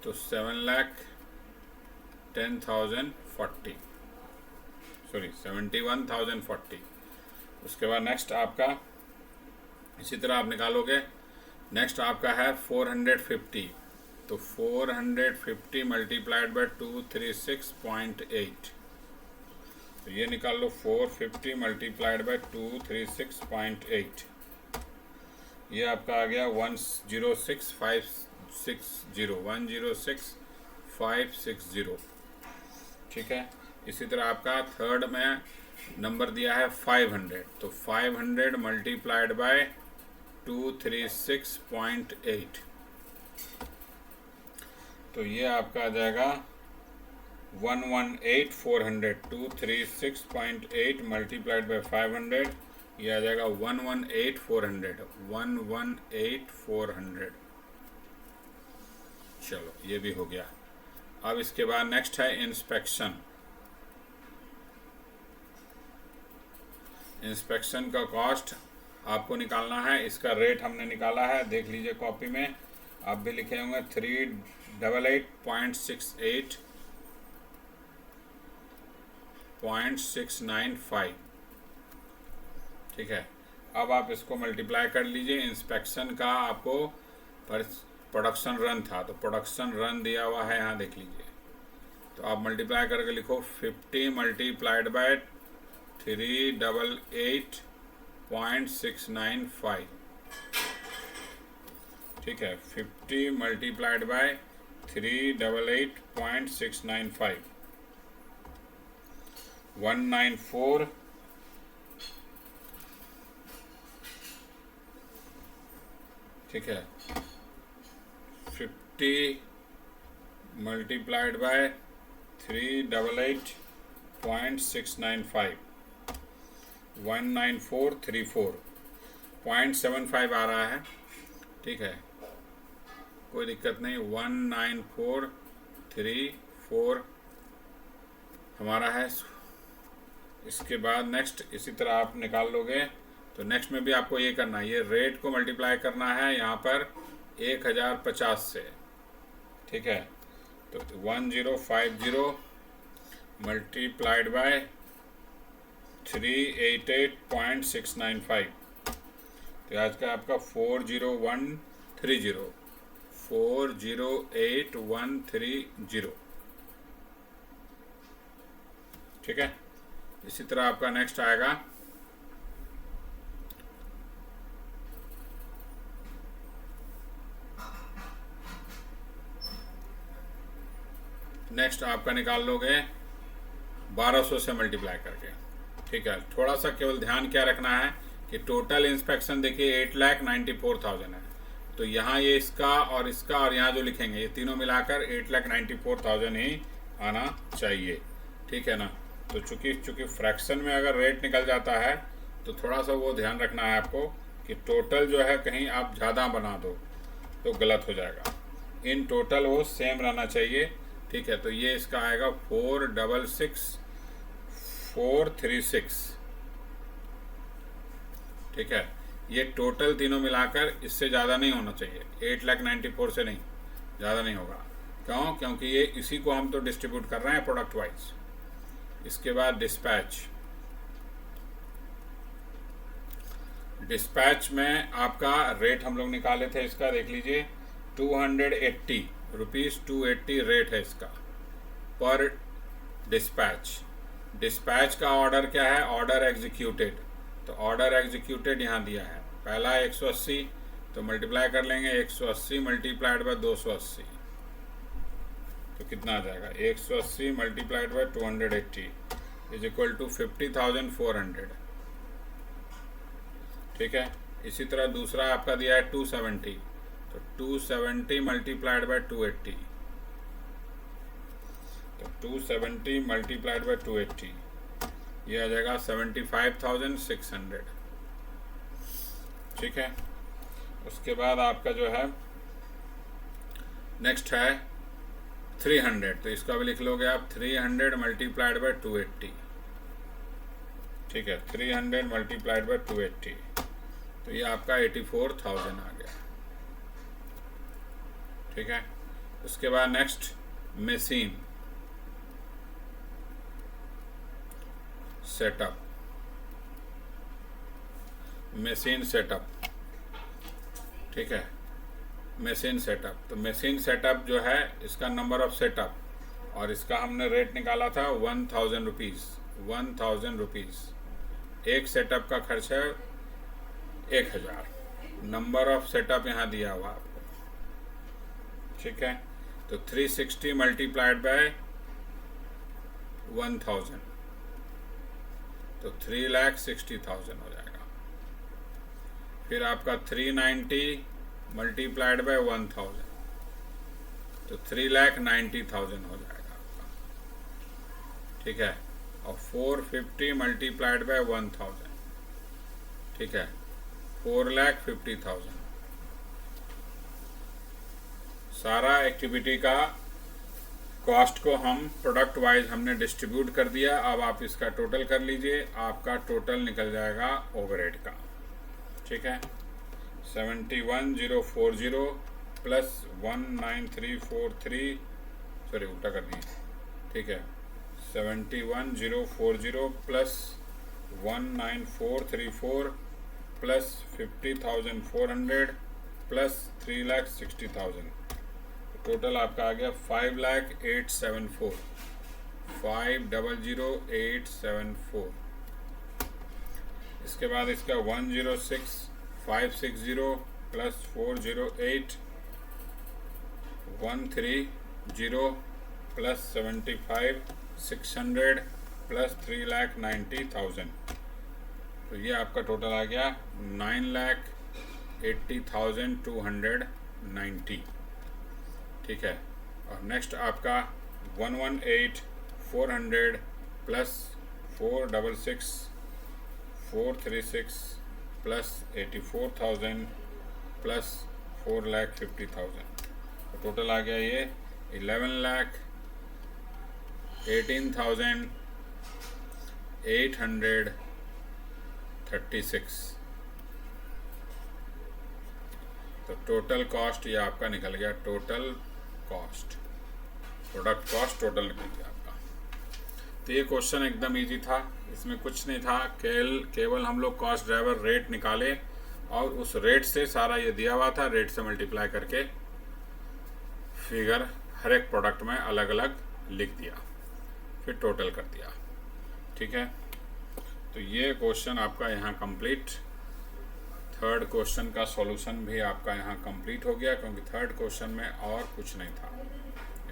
तो 7,10,040, सॉरी 71,040। उसके बाद नेक्स्ट आपका इसी तरह आप निकालोगे, नेक्स्ट आपका है 450, तो 450 मल्टीप्लाइड बाय 236.8, तो ये निकाल लो 450 मल्टीप्लाइड बाय 236.8, ये आपका आ गया 106,560, ठीक है। इसी तरह आपका थर्ड में नंबर दिया है 500, तो 500 मल्टीप्लाइड बाय 236.8, तो ये आपका आ जाएगा 118,400, 236.8 मल्टीप्लाइड बाय 500, ये आ जाएगा 118,400, 118,400। चलो ये भी हो गया। अब इसके बाद नेक्स्ट है इंस्पेक्शन। इंस्पेक्शन का कॉस्ट आपको निकालना है, इसका रेट हमने निकाला है, देख लीजिए कॉपी में, आप भी लिखे होंगे 388.68.695, ठीक है। अब आप इसको मल्टीप्लाई कर लीजिए। इंस्पेक्शन का आपको प्रोडक्शन रन था, तो प्रोडक्शन रन दिया हुआ है यहाँ देख लीजिए, तो आप मल्टीप्लाई करके लिखो 50 मल्टीप्लाइड बाय 388.695, ठीक है। 50 मल्टीप्लाइड बाय 388.695, 194, ठीक है। 50 मल्टीप्लाइड बाय 388.695, 19434.75 आ रहा है, ठीक है, कोई दिक्कत नहीं। 19434 हमारा है। इसके बाद नेक्स्ट इसी तरह आप निकाल लोगे, तो नेक्स्ट में भी आपको ये करना है, ये रेट को मल्टीप्लाई करना है यहाँ पर 1050 से, ठीक है। तो 1050 मल्टीप्लाइड बाय 388.695, तो आज का आपका 40130, 408,130, ठीक है। इसी तरह आपका नेक्स्ट आएगा नेक्स्ट आपका निकाल लोगे 1200 से मल्टीप्लाई करके, ठीक है। थोड़ा सा केवल ध्यान क्या रखना है कि टोटल इंस्पेक्शन देखिए 8,94,000 है, तो यहाँ ये इसका और यहाँ जो लिखेंगे ये तीनों मिलाकर 8,94,000 ही आना चाहिए, ठीक है ना। तो चूंकि फ्रैक्शन में अगर रेट निकल जाता है तो थोड़ा सा वो ध्यान रखना है आपको कि टोटल जो है कहीं आप ज़्यादा बना दो तो गलत हो जाएगा, इन टोटल वो सेम रहना चाहिए, ठीक है। तो ये इसका आएगा 466,436, ठीक है। ये टोटल तीनों मिलाकर इससे ज़्यादा नहीं होना चाहिए, 8,94,000 से नहीं ज़्यादा नहीं होगा। क्यों? क्योंकि ये इसी को हम तो डिस्ट्रीब्यूट कर रहे हैं प्रोडक्ट वाइज। इसके बाद डिस्पैच, डिस्पैच में आपका रेट हम लोग निकाले थे इसका, देख लीजिए 280 रुपीज़, 280 रेट है इसका पर डिस्पैच। डिस्पैच का ऑर्डर क्या है, ऑर्डर एग्जीक्यूटेड, तो ऑर्डर एग्जीक्यूटेड यहाँ दिया है। पहला 180, तो मल्टीप्लाई कर लेंगे 180 मल्टीप्लाइड बाय 280, तो कितना आ जाएगा 180 multiplied by 280 is equal to 50,400। ठीक है। इसी तरह दूसरा आपका दिया है 270, तो 270 मल्टीप्लाइड बाय 280, तो 270 मल्टीप्लाइड बाय 280 ये आ जाएगा 75,600। ठीक है। उसके बाद आपका जो है नेक्स्ट है 300, तो इसका भी लिख लोगे आप 300 मल्टीप्लाइड बाय 280। ठीक है, 300 मल्टीप्लाइड बाय 280, तो ये आपका 84,000 आ गया। ठीक है। उसके बाद next machine setup, machine setup. ठीक है, मशीन सेटअप, तो मशीन सेटअप जो है इसका नंबर ऑफ सेटअप, और इसका हमने रेट निकाला था 1000 रुपीज़, 1000 रुपीज़। एक सेटअप का खर्च है 1000, नंबर ऑफ सेटअप यहाँ दिया हुआ आपको। ठीक है, तो 360 मल्टीप्लाइड बाय 1000, तो 3,60,000 हो जाएगा। फिर आपका 390 मल्टीप्लाइड बाय 1000, तो 3,90,000 हो जाएगा आपका। ठीक है, और 450 मल्टीप्लाइड बाय 1000, ठीक है 4,50,000। सारा एक्टिविटी का कॉस्ट को हम प्रोडक्ट वाइज हमने डिस्ट्रीब्यूट कर दिया। अब आप इसका टोटल कर लीजिए, आपका टोटल निकल जाएगा ओवरहेड का। ठीक है, 71,040 प्लस 19343, सॉरी उल्टा कर दिए। ठीक है, 71,040 प्लस 19434 प्लस 50,400 प्लस 3,60,000, टोटल आपका आ गया 5,08,74, 5,00,874। इसके बाद इसका 106,560 प्लस 408 130 प्लस 75,600 प्लस 3,90,000, तो ये आपका टोटल आ गया 9,80,290। ठीक है, और नेक्स्ट आपका 118,400 प्लस 466 436 प्लस 84,000 प्लस 4,50,000, तो टोटल आ गया ये 11,18,836। तो टोटल कॉस्ट ये आपका निकल गया, total cost, product cost total निकल गया आपका। तो ये क्वेश्चन एकदम इजी था, इसमें कुछ नहीं था, केवल हम लोग कॉस्ट ड्राइवर रेट निकाले और उस रेट से सारा ये दिया हुआ था, रेट से मल्टीप्लाई करके फिगर हर एक प्रोडक्ट में अलग अलग लिख दिया, फिर टोटल कर दिया। ठीक है, तो ये क्वेश्चन आपका यहाँ कंप्लीट। थर्ड क्वेश्चन का सॉल्यूशन भी आपका यहाँ कंप्लीट हो गया, क्योंकि थर्ड क्वेश्चन में और कुछ नहीं था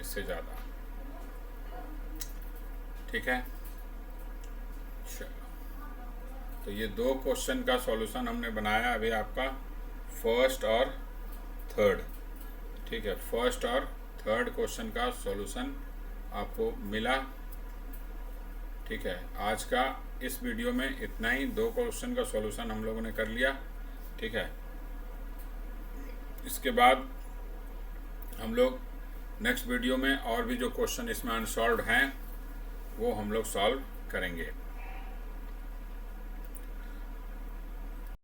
इससे ज़्यादा। ठीक है, चलो, तो ये दो क्वेश्चन का सॉल्यूशन हमने बनाया अभी आपका, फर्स्ट और थर्ड। ठीक है, फर्स्ट और थर्ड क्वेश्चन का सॉल्यूशन आपको मिला। ठीक है, आज का इस वीडियो में इतना ही, दो क्वेश्चन का सॉल्यूशन हम लोगों ने कर लिया। ठीक है, इसके बाद हम लोग नेक्स्ट वीडियो में और भी जो क्वेश्चन इसमें अनसॉल्व्ड हैं वो हम लोग सॉल्व करेंगे।